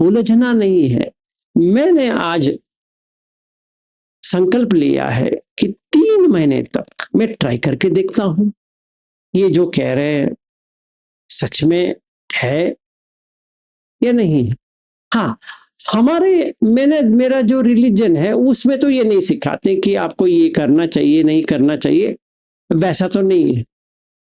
उलझना नहीं है। मैंने आज संकल्प लिया है कि 3 महीने तक मैं ट्राई करके देखता हूं ये जो कह रहे हैं सच में है या नहीं है। हाँ, मेरा जो रिलीजन है उसमें तो ये नहीं सिखाते कि आपको ये करना चाहिए नहीं करना चाहिए, वैसा तो नहीं है।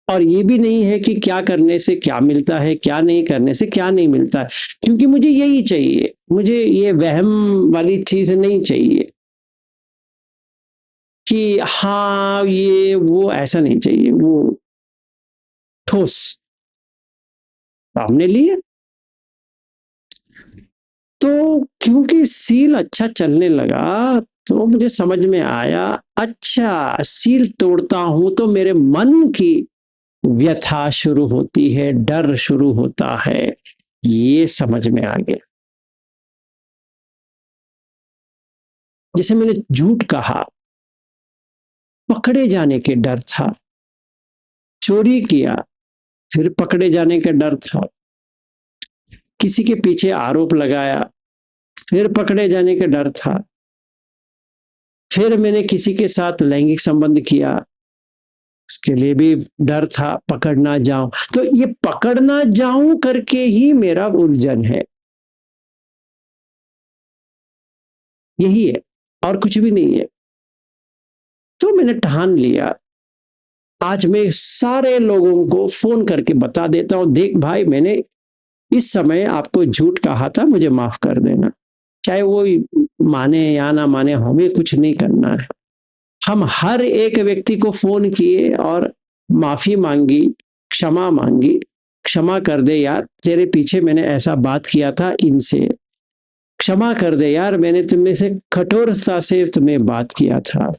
और ये भी नहीं है कि क्या करने से क्या मिलता है, क्या नहीं करने से क्या नहीं मिलता है, क्योंकि मुझे यही चाहिए, मुझे ये वहम वाली चीज नहीं चाहिए कि हाँ ये वो, ऐसा नहीं चाहिए। वो ठोस हमने लिए। तो क्योंकि सील अच्छा चलने लगा तो मुझे समझ में आया, अच्छा सील तोड़ता हूं तो मेरे मन की व्यथा शुरू होती है, डर शुरू होता है, ये समझ में आ गया। जैसे मैंने झूठ कहा, पकड़े जाने के डर था, चोरी किया, फिर पकड़े जाने का डर था, किसी के पीछे आरोप लगाया, फिर पकड़े जाने का डर था, फिर मैंने किसी के साथ लैंगिक संबंध किया, उसके लिए भी डर था, पकड़ ना जाऊं। तो ये पकड़ ना जाऊं करके ही मेरा उलझन है, यही है और कुछ भी नहीं है। तो मैंने ठान लिया, आज मैं सारे लोगों को फोन करके बता देता हूं, देख भाई, मैंने इस समय आपको झूठ कहा था, मुझे माफ कर देना। चाहे वो माने या ना माने, हमें कुछ नहीं करना है। हम हर एक व्यक्ति को फोन किए और माफी मांगी, क्षमा मांगी, क्षमा कर दे यार, तेरे पीछे मैंने ऐसा बात किया था इनसे, क्षमा कर दे यार, मैंने तुम्हें से कठोरता से तुम्हें बात किया था,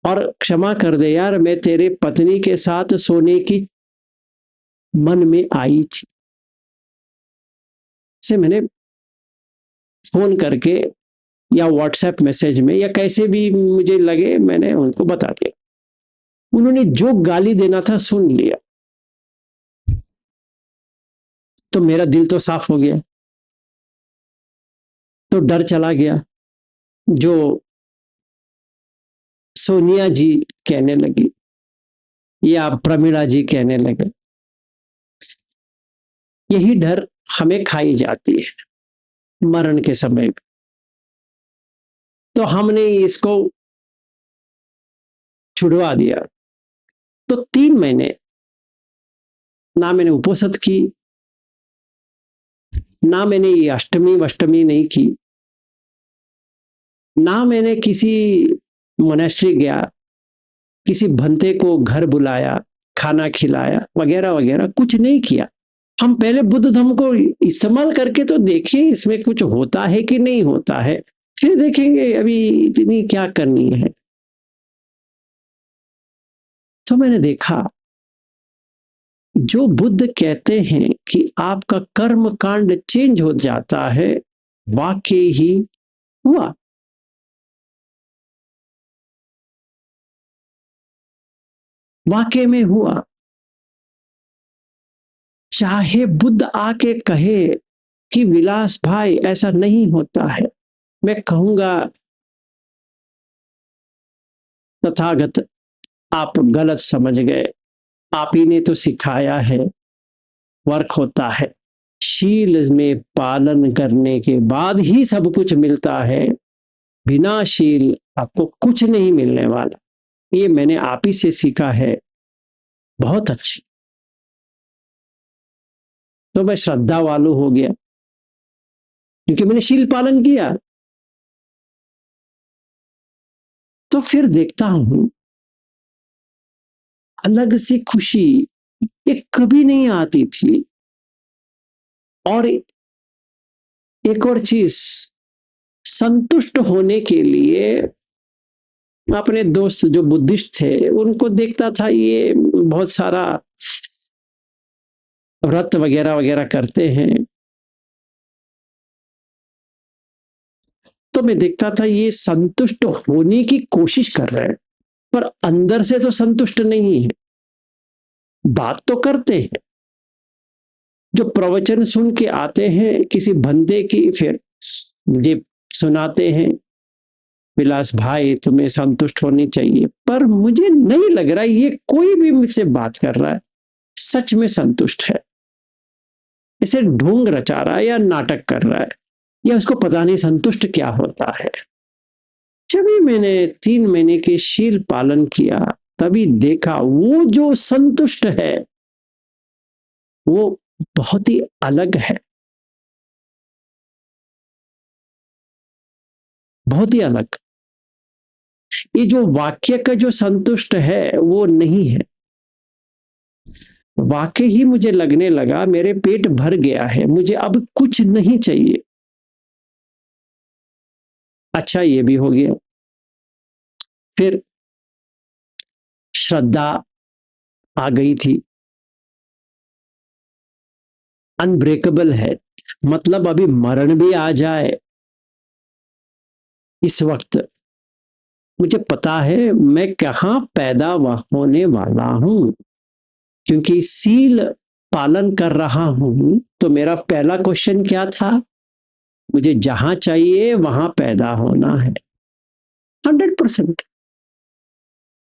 और क्षमा कर दे यार, मैं तेरे पत्नी के साथ सोने की मन में आई थी। से मैंने फोन करके या व्हाट्सएप मैसेज में या कैसे भी मुझे लगे, मैंने उनको बता दिया। उन्होंने जो गाली देना था सुन लिया, तो मेरा दिल तो साफ हो गया, तो डर चला गया। जो सोनिया जी कहने लगी या प्रमीला जी कहने लगे, यही डर हमें खाई जाती है मरण के समय में। तो हमने इसको छुड़वा दिया। तो 3 महीने ना मैंने उपोषित की, ना मैंने ये अष्टमी वष्टमी नहीं की, ना मैंने किसी मोनेस्ट्री गया, किसी भंते को घर बुलाया, खाना खिलाया, वगैरह वगैरह, कुछ नहीं किया। हम पहले बुद्ध धर्म को इस्तेमाल करके तो देखें इसमें कुछ होता है कि नहीं होता है, फिर देखेंगे अभी इतनी क्या करनी है। तो मैंने देखा, जो बुद्ध कहते हैं कि आपका कर्म कांड चेंज हो जाता है, वाकई ही हुआ। वाकई में हुआ। चाहे बुद्ध आके कहे कि विलास भाई ऐसा नहीं होता है, मैं कहूंगा तथागत आप गलत समझ गए, आप ही ने तो सिखाया है वर्क होता है, शील में पालन करने के बाद ही सब कुछ मिलता है, बिना शील आपको कुछ नहीं मिलने वाला। ये मैंने आप ही से सीखा है। बहुत अच्छी। तो मैं श्रद्धा वालू हो गया क्योंकि मैंने शील पालन किया। तो फिर देखता हूं अलग सी खुशी, ये कभी नहीं आती थी। और एक और चीज, संतुष्ट होने के लिए अपने दोस्त जो बुद्धिस्ट थे उनको देखता था, ये बहुत सारा व्रत वगैरह वगैरह करते हैं, तो मैं देखता था ये संतुष्ट होने की कोशिश कर रहे हैं, पर अंदर से तो संतुष्ट नहीं है। बात तो करते हैं, जो प्रवचन सुन के आते हैं किसी बंदे की, फिर मुझे सुनाते हैं विलास भाई तुम्हें संतुष्ट होनी चाहिए, पर मुझे नहीं लग रहा ये कोई भी मुझसे बात कर रहा है सच में संतुष्ट है। इसे ढोंग रचा रहा है या नाटक कर रहा है, या उसको पता नहीं संतुष्ट क्या होता है। जब भी मैंने 3 महीने के शील पालन किया, तभी देखा वो जो संतुष्ट है वो बहुत ही अलग है, बहुत ही अलग। ये जो वाक्य का जो संतुष्ट है वो नहीं है। वाकई ही मुझे लगने लगा मेरे पेट भर गया है, मुझे अब कुछ नहीं चाहिए। अच्छा, ये भी हो गया। फिर श्रद्धा आ गई थी, अनब्रेकेबल है, मतलब अभी मरण भी आ जाए इस वक्त मुझे पता है मैं कहाँ पैदा होने वाला हूं, क्योंकि सील पालन कर रहा हूं। तो मेरा पहला क्वेश्चन क्या था, मुझे जहां चाहिए वहां पैदा होना है 100%,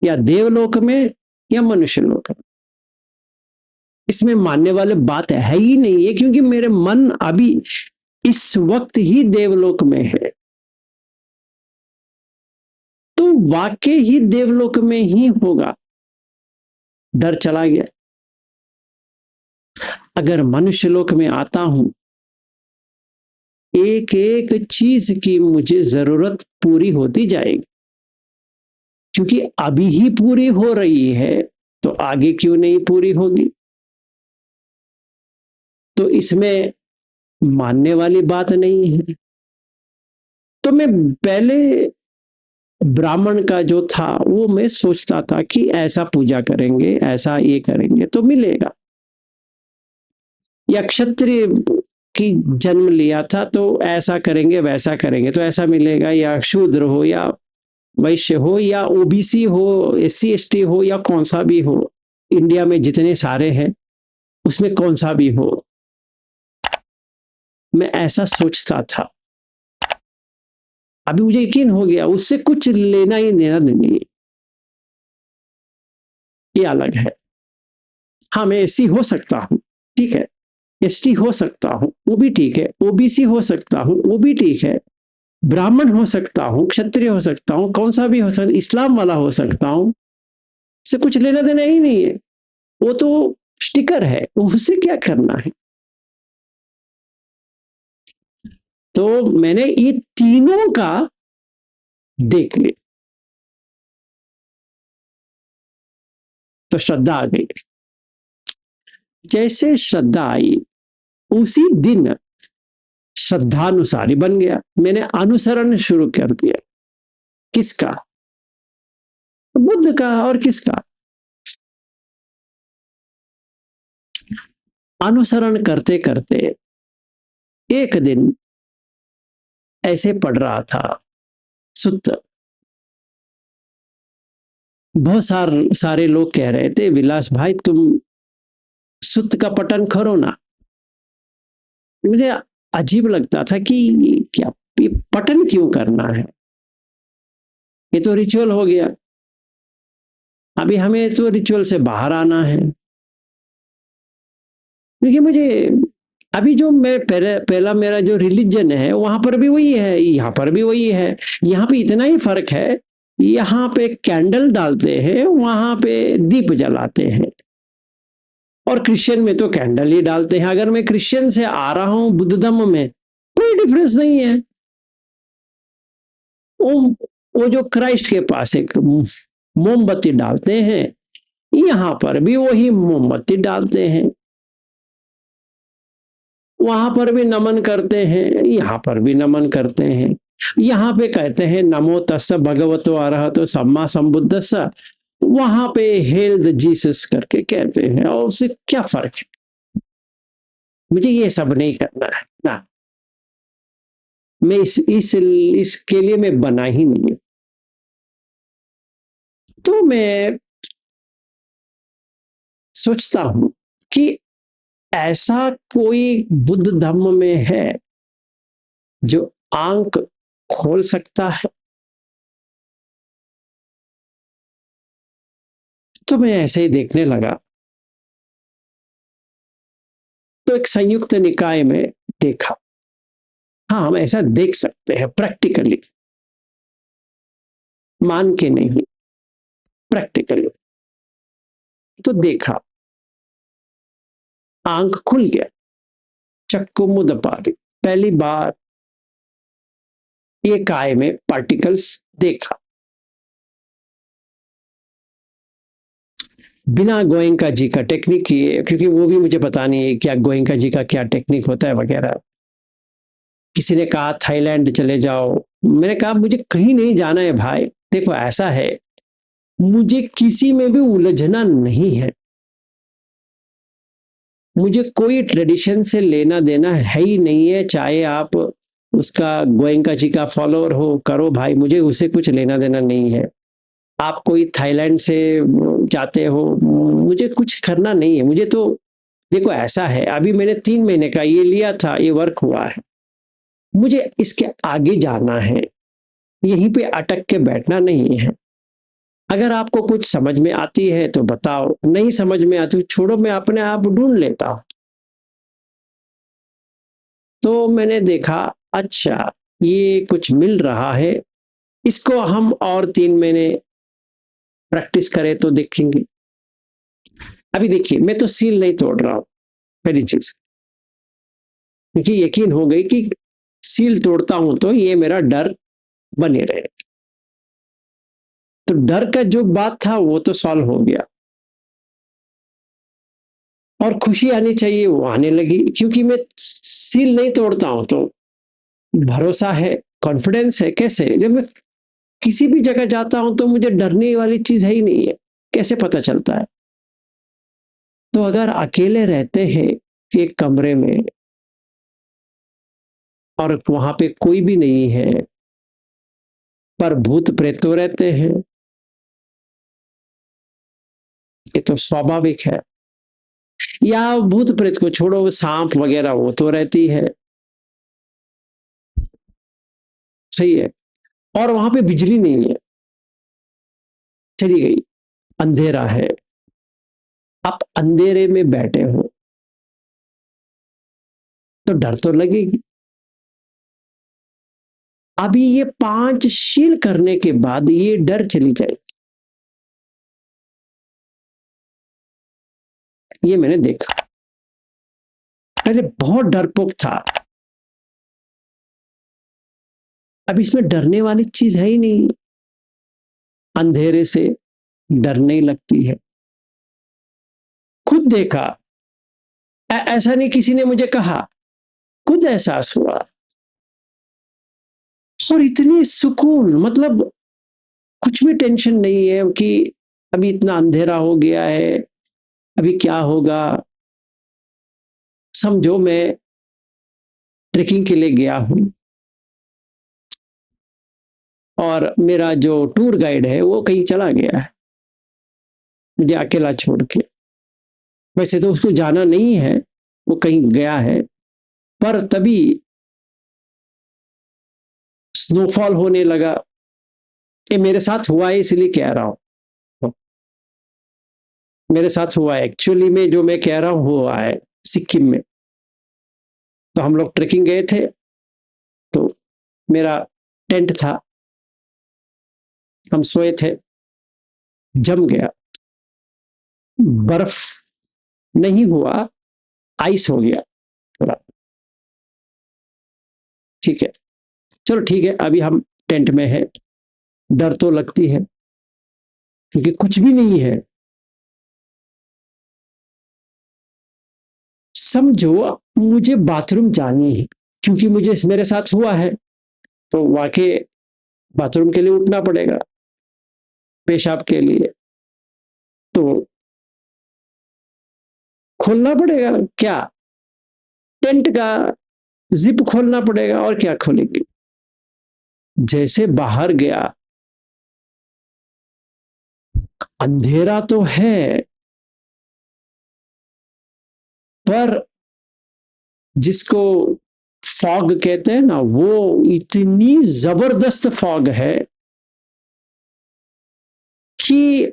या देवलोक में या मनुष्य लोक में। इसमें मानने वाले बात है ही नहीं है, क्योंकि मेरे मन अभी इस वक्त ही देवलोक में है, तो वाकई ही देवलोक में ही होगा। डर चला गया। अगर मनुष्य लोक में आता हूं, एक एक चीज की मुझे जरूरत पूरी होती जाएगी, क्योंकि अभी ही पूरी हो रही है तो आगे क्यों नहीं पूरी होगी। तो इसमें मानने वाली बात नहीं है। तो मैं पहले ब्राह्मण का जो था वो मैं सोचता था कि ऐसा पूजा करेंगे, ऐसा ये करेंगे तो मिलेगा, या क्षत्रिय की जन्म लिया था तो ऐसा करेंगे वैसा करेंगे तो ऐसा मिलेगा, या शूद्र हो या वैश्य हो या ओबीसी हो, एससी एसटी हो, या कौन सा भी हो, इंडिया में जितने सारे हैं उसमें कौन सा भी हो, मैं ऐसा सोचता था। अभी मुझे यकीन हो गया उससे कुछ लेना ही देना नहीं है, ये अलग है। हाँ, मैं एससी हो सकता हूं, ठीक है, एसटी हो सकता हूं, वो भी ठीक है, ओबीसी हो सकता हूं, वो भी ठीक है, ब्राह्मण हो सकता हूं, क्षत्रिय हो सकता हूं, कौन सा भी हो सकता, इस्लाम वाला हो सकता हूं, से कुछ लेना देना ही नहीं है। वो तो स्टिकर है, उससे क्या करना है। तो मैंने ये तीनों का देख लिया तो श्रद्धा आ गई। जैसे श्रद्धा आई उसी दिन श्रद्धानुसारी बन गया। मैंने अनुसरण शुरू कर दिया। किसका? बुद्ध का। और किसका? अनुसरण करते करते एक दिन ऐसे पढ़ रहा था सुत्त, बहुत सारे लोग कह रहे थे विलास भाई तुम सुत्त का पठन करो ना। मुझे अजीब लगता था कि क्या पठन क्यों करना है, ये तो रिचुअल हो गया, अभी हमें तो रिचुअल से बाहर आना है। क्योंकि मुझे अभी जो मैं पहला मेरा जो रिलीजन है वहां पर भी वही है, यहाँ पर भी वही है। यहाँ पे इतना ही फर्क है, यहाँ पे कैंडल डालते हैं, वहां पे दीप जलाते हैं, और क्रिश्चियन में तो कैंडल ही डालते हैं। अगर मैं क्रिश्चियन से आ रहा हूं बुद्ध धर्म में कोई डिफरेंस नहीं है। वो जो क्राइस्ट के पास एक मोमबत्ती डालते हैं, यहां पर भी वही मोमबत्ती डालते हैं, वहां पर भी नमन करते हैं, यहां पर भी नमन करते हैं। यहां पे कहते हैं नमो तस्स भगवतो अरहतो सम्मा संबुद्धस्स, वहां पे हेल द जीसस करके कहते हैं। और उससे क्या फर्क है? मुझे ये सब नहीं करना है ना, मैं इसके लिए मैं बना ही नहीं हूं। तो मैं सोचता हूं कि ऐसा कोई बुद्ध धर्म में है जो आंख खोल सकता है। तो मैं ऐसे ही देखने लगा, तो एक संयुक्त निकाय में देखा, हाँ हम ऐसा देख सकते हैं प्रैक्टिकली, मान के नहीं, प्रैक्टिकली। तो देखा, आंख खुल गया, चक्कु मुदपादि, पहली बार ये काय में पार्टिकल्स देखा। बिना गोयंका जी का टेक्निक किए, क्योंकि वो भी मुझे पता नहीं है क्या गोयंका जी का क्या टेक्निक होता है वगैरह। किसी ने कहा थाईलैंड चले जाओ, मैंने कहा मुझे कहीं नहीं जाना है भाई। देखो ऐसा है, मुझे किसी में भी उलझना नहीं है, मुझे कोई ट्रेडिशन से लेना देना है ही नहीं है, चाहे आप उसका गोयंका जी का फॉलोअर हो, करो भाई, मुझे उससे कुछ लेना देना नहीं है। आप कोई थाईलैंड से जाते हो, मुझे कुछ करना नहीं है। मुझे तो देखो ऐसा है, अभी मैंने 3 महीने का ये लिया था, ये वर्क हुआ है, मुझे इसके आगे जाना है, यहीं पे अटक के बैठना नहीं है। अगर आपको कुछ समझ में आती है तो बताओ, नहीं समझ में आती छोड़ो, मैं अपने आप ढूंढ लेता हूं। तो मैंने देखा अच्छा ये कुछ मिल रहा है, इसको हम और 3 महीने प्रैक्टिस करें तो देखेंगे। अभी देखिए, मैं तो सील नहीं तोड़ रहा हूं, पहली चीज, क्योंकि यकीन हो गई कि सील तोड़ता हूं तो ये मेरा डर बने रहे। तो डर का जो बात था वो तो सॉल्व हो गया, और खुशी आनी चाहिए वो आने लगी, क्योंकि मैं सील नहीं तोड़ता हूं तो भरोसा है, कॉन्फिडेंस है। कैसे? जब मैं किसी भी जगह जाता हूं तो मुझे डरने वाली चीज है ही नहीं है, कैसे पता चलता है? तो अगर अकेले रहते हैं एक कमरे में और वहां पे कोई भी नहीं है, पर भूत प्रेत तो रहते हैं, ये तो स्वाभाविक है। या भूत प्रेत को छोड़ो, सांप वगैरह वो तो रहती है, सही है। और वहां पे बिजली नहीं है, चली गई, अंधेरा है, आप अंधेरे में बैठे हो तो डर तो लगेगी। अभी ये 5 शील करने के बाद ये डर चली जाएगी, ये मैंने देखा। पहले बहुत डरपोक था, अब इसमें डरने वाली चीज है ही नहीं, अंधेरे से डर नहीं लगती है। खुद देखा, ऐसा नहीं किसी ने मुझे कहा, खुद एहसास हुआ, और इतनी सुकून, मतलब कुछ भी टेंशन नहीं है कि अभी इतना अंधेरा हो गया है, अभी क्या होगा। समझो मैं ट्रेकिंग के लिए गया हूं और मेरा जो टूर गाइड है वो कहीं चला गया है, मुझे अकेला छोड़ के। वैसे तो उसको जाना नहीं है, वो कहीं गया है, पर तभी स्नोफॉल होने लगा। ये मेरे साथ हुआ है इसलिए कह रहा हूं, मेरे साथ हुआ है एक्चुअली में, जो मैं कह रहा हूं हुआ है सिक्किम में। तो हम लोग ट्रेकिंग गए थे, तो मेरा टेंट था, हम सोए थे, जम गया, बर्फ नहीं हुआ, आइस हो गया थोड़ा। ठीक है, चलो ठीक है, अभी हम टेंट में है, डर तो लगती है क्योंकि कुछ भी नहीं है। समझो मुझे बाथरूम जानी है, क्योंकि मुझे मेरे साथ हुआ है, तो वाकई बाथरूम के लिए उठना पड़ेगा, पेशाब के लिए, तो खोलना पड़ेगा क्या, टेंट का जिप खोलना पड़ेगा, और क्या खोलेंगे। जैसे बाहर गया, अंधेरा तो है, पर जिसको फॉग कहते हैं ना, वो इतनी जबरदस्त फॉग है कि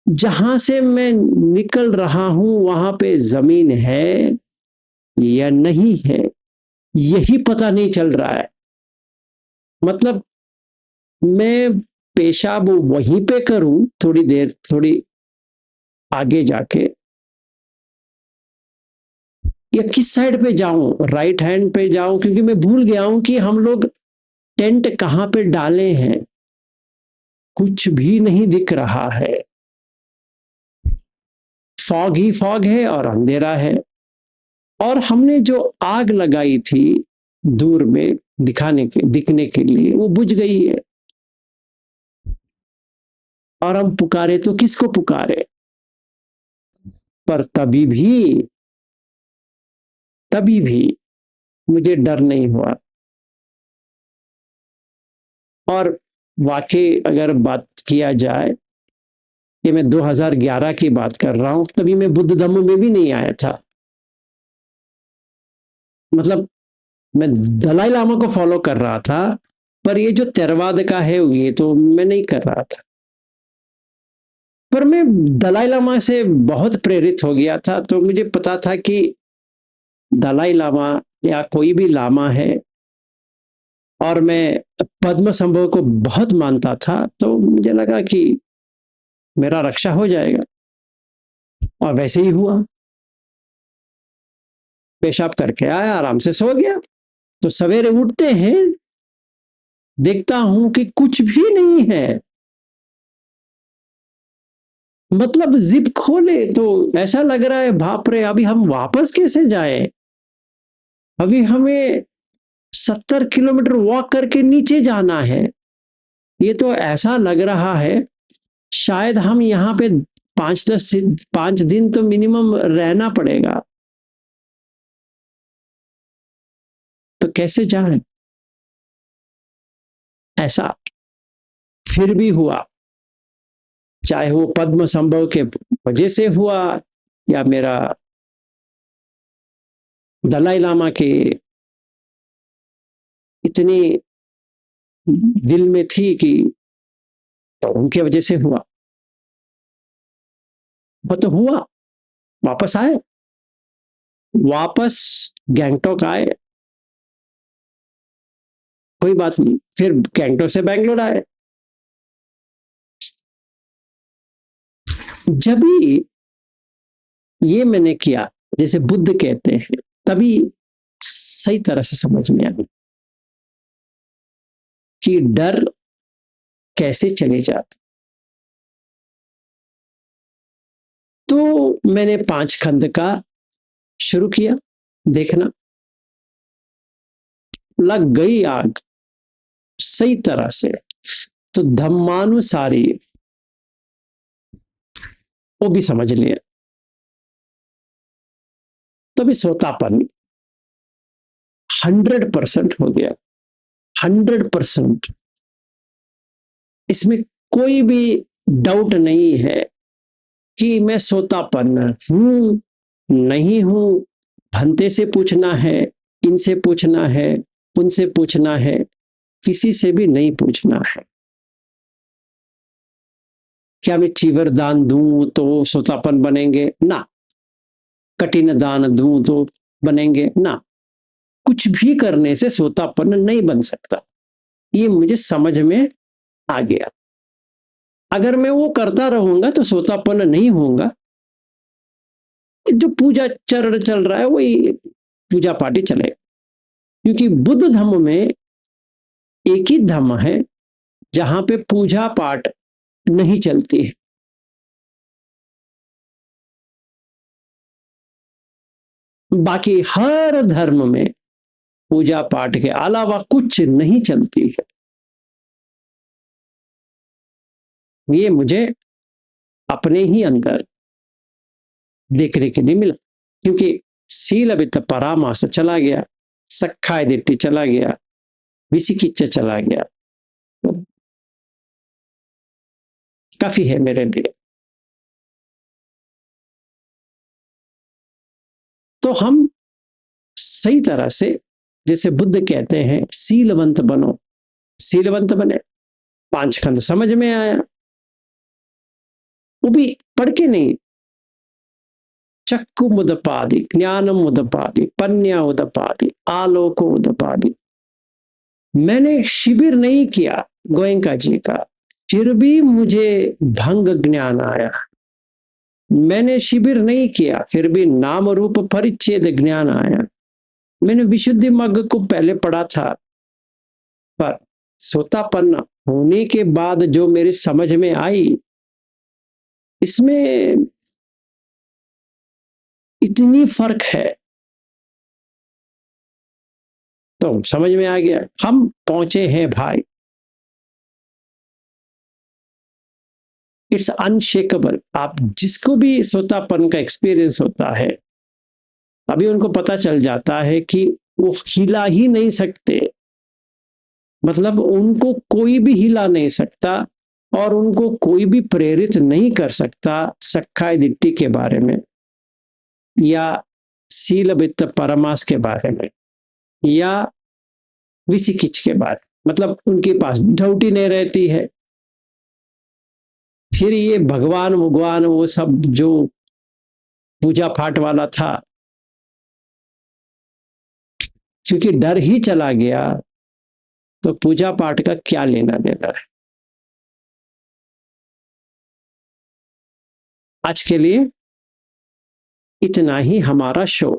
जहां से मैं निकल रहा हूं वहां पे जमीन है या नहीं है, यही पता नहीं चल रहा है। मतलब मैं पेशाब वहीं पे करूं थोड़ी देर, थोड़ी आगे जाके, या किस साइड पे जाऊं, राइट हैंड पे जाऊं, क्योंकि मैं भूल गया हूं कि हम लोग टेंट कहां पे डाले हैं, कुछ भी नहीं दिख रहा है, फॉग ही फॉग है और अंधेरा है। और हमने जो आग लगाई थी दूर में दिखने के लिए, वो बुझ गई है, और हम पुकारे तो किसको पुकारे। पर तभी भी तभी भी मुझे डर नहीं हुआ। और वाकई अगर बात किया जाए, ये मैं 2011 की बात कर रहा हूं, तभी मैं बुद्ध धम्म में भी नहीं आया था। मतलब मैं दलाई लामा को फॉलो कर रहा था, पर ये जो theravada का है ये तो मैं नहीं कर रहा था। पर मैं दलाई लामा से बहुत प्रेरित हो गया था, तो मुझे पता था कि दलाई लामा या कोई भी लामा है, और मैं पद्म संभव को बहुत मानता था, तो मुझे लगा कि मेरा रक्षा हो जाएगा। और वैसे ही हुआ। पेशाब करके आया, आराम से सो गया। तो सवेरे उठते हैं, देखता हूं कि कुछ भी नहीं है। मतलब जिप खोले तो ऐसा लग रहा है बाप रे, अभी हम वापस कैसे जाएं? अभी हमें 70 किलोमीटर वॉक करके नीचे जाना है। ये तो ऐसा लग रहा है शायद हम यहाँ पे 5 दिन तो मिनिमम रहना पड़ेगा। तो कैसे जाएं? ऐसा फिर भी हुआ, चाहे वो पद्म संभव के वजह से हुआ या मेरा दलाई लामा के इतनी दिल में थी कि, तो उनके वजह से हुआ। वो तो हुआ, वापस आए, वापस गैंगटॉक आए, कोई बात नहीं, फिर गैंगटॉक से बैंगलोर आए। जब भी ये मैंने किया जैसे बुद्ध कहते हैं, तभी सही तरह से समझ में आया कि डर कैसे चले जाता। तो मैंने 5 खंड का शुरू किया देखना, लग गई आग सही तरह से। तो धम्मानुसारी वो भी समझ लिया। तभी सोतापन 100% हो गया, 100%। इसमें कोई भी डाउट नहीं है कि मैं सोतापन हूं नहीं हूं। भंते से पूछना है, इनसे पूछना है, उनसे पूछना है, किसी से भी नहीं पूछना है। क्या मैं चीवर दान दूं तो सोतापन बनेंगे? ना। कठिन दान दूं तो बनेंगे? ना। कुछ भी करने से सोतापन नहीं बन सकता, ये मुझे समझ में आ गया। अगर मैं वो करता रहूंगा तो सोतापन नहीं होगा। जो पूजा चरण चल रहा है वही पूजा पाठी चले, क्योंकि बुद्ध धर्म में एक ही धर्म है जहां पे पूजा पाठ नहीं चलती है। बाकी हर धर्म में पूजा पाठ के अलावा कुछ नहीं चलती है। ये मुझे अपने ही अंदर देखने के लिए मिला, क्योंकि सील वित्त परामास चला गया, सखाय दिट्टी चला गया, विसिकिच्छ चला गया, तो काफी है मेरे लिए। तो हम सही तरह से, जैसे बुद्ध कहते हैं, सीलवंत बनो, सीलवंत बने। 5 खंड समझ में आया, वो भी पढ़ के नहीं। चक्कु मुदपादि, ज्ञानम मुदपादि, पन्या उदपादि, आलोको उदपादि। मैंने शिविर नहीं किया गोयंका जी का, फिर भी मुझे भंग ज्ञान आया। मैंने शिविर नहीं किया, फिर भी नाम रूप परिच्छेद ज्ञान आया। मैंने विशुद्धि मग्ग को पहले पढ़ा था, पर सोतापन्न होने के बाद जो मेरी समझ में आई, इसमें इतनी फर्क है। तो समझ में आ गया, हम पहुंचे हैं भाई। It's unshakeable. आप जिसको भी सोतापन का एक्सपीरियंस होता है, अभी उनको पता चल जाता है कि वो हिला ही नहीं सकते, मतलब उनको कोई भी हिला नहीं सकता और उनको कोई भी प्रेरित नहीं कर सकता सखाय दिट्टी के बारे में या शील वित्त परमास के बारे में या विसिकिच के बारे में, मतलब उनके पास ढौटी नहीं रहती है। फिर ये भगवान भगवान वो सब जो पूजा पाठ वाला था, क्योंकि डर ही चला गया तो पूजा पाठ का क्या लेना देना है। आज के लिए इतना ही हमारा शो।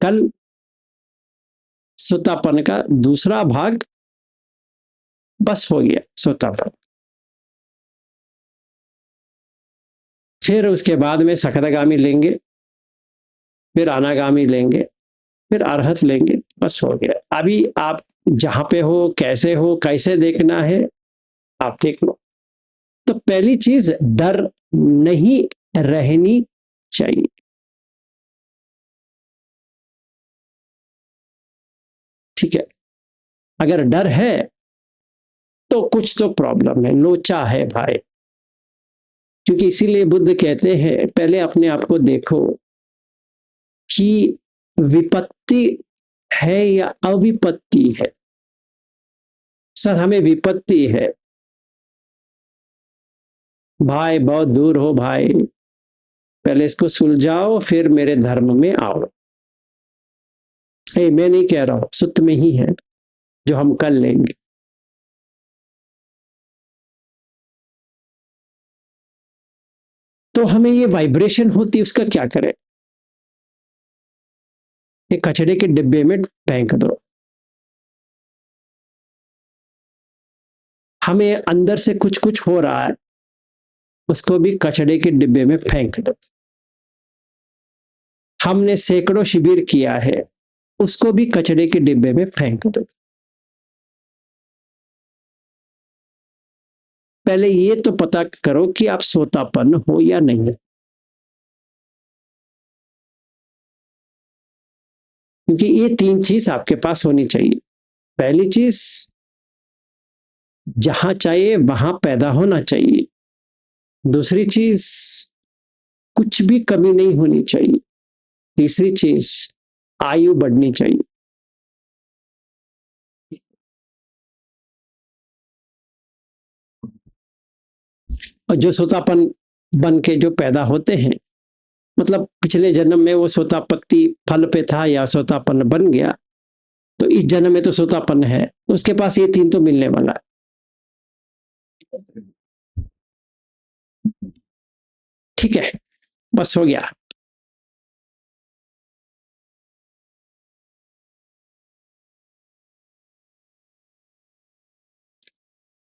कल सोतापन का दूसरा भाग बस हो गया सोतापन। फिर उसके बाद में सकरगामी लेंगे, फिर अनागामी लेंगे, फिर अरहत लेंगे, बस हो गया। अभी आप जहां पे हो, कैसे देखना है आप देख लो। तो पहली चीज, डर नहीं रहनी चाहिए। ठीक है, अगर डर है तो कुछ तो प्रॉब्लम है, लोचा है भाई। क्योंकि इसीलिए बुद्ध कहते हैं पहले अपने आप को देखो कि विपत्ति है या अविपत्ति है। सर हमें विपत्ति है भाई, बहुत दूर हो भाई, पहले इसको सुलझाओ फिर मेरे धर्म में आओ। मैं नहीं कह रहा हूं, सुत में ही है जो हम कर लेंगे। तो हमें ये वाइब्रेशन होती है, उसका क्या करें? एक कचड़े के डिब्बे में फेंक दो। हमें अंदर से कुछ कुछ हो रहा है, उसको भी कचड़े के डिब्बे में फेंक दो। हमने सैकड़ों शिविर किया है, उसको भी कचड़े के डिब्बे में फेंक दो। पहले ये तो पता करो कि आप सोतापन हो या नहीं है। क्योंकि ये तीन चीज आपके पास होनी चाहिए। पहली चीज, जहां चाहिए वहां पैदा होना चाहिए। दूसरी चीज, कुछ भी कमी नहीं होनी चाहिए। तीसरी चीज, आयु बढ़नी चाहिए। और जो सोतापन बन के जो पैदा होते हैं, मतलब पिछले जन्म में वो सोतापत्ति फल पे था या सोतापन बन गया, तो इस जन्म में तो सोतापन है, उसके पास ये तीन तो मिलने वाला है। ठीक है, बस हो गया।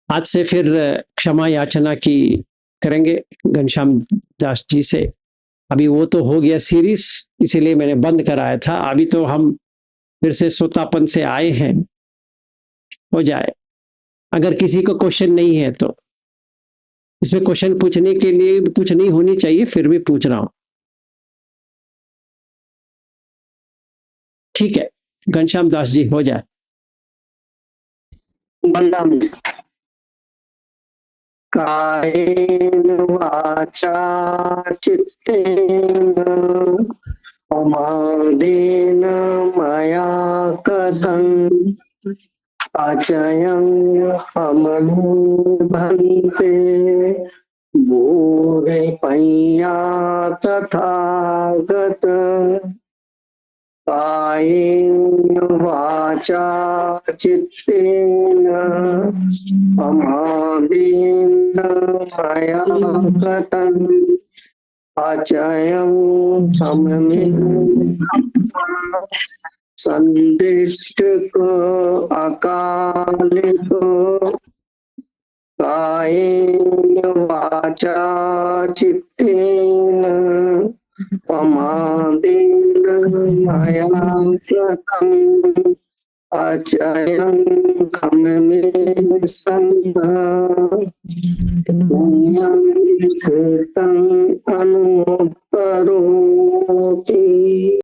आज से फिर क्षमा याचना की करेंगे घनश्याम दास जी से। अभी वो तो हो गया सीरीज, इसीलिए मैंने बंद कराया था। अभी तो हम फिर से सोतापन से आए हैं, हो जाए। अगर किसी को क्वेश्चन नहीं है तो इसमें क्वेश्चन पूछने के लिए कुछ नहीं होनी चाहिए, फिर भी पूछ रहा हूं। ठीक है, घनश्याम दास जी हो जाए। बंदा में कायेन वाचा चित्तेन प्रमादेन मया कथं अचयं अमनुभन्ते भूरे पय्या तथागत कायेन वाचा चित्तेन प्रमादेन मया कथं अचयं संदिष्ट अकालिक कायेन वाचा चित्तेन प्रमादेन मया कथं अचयं खम्मे संघः पुण्यं कृतं अनुत्तरो करोति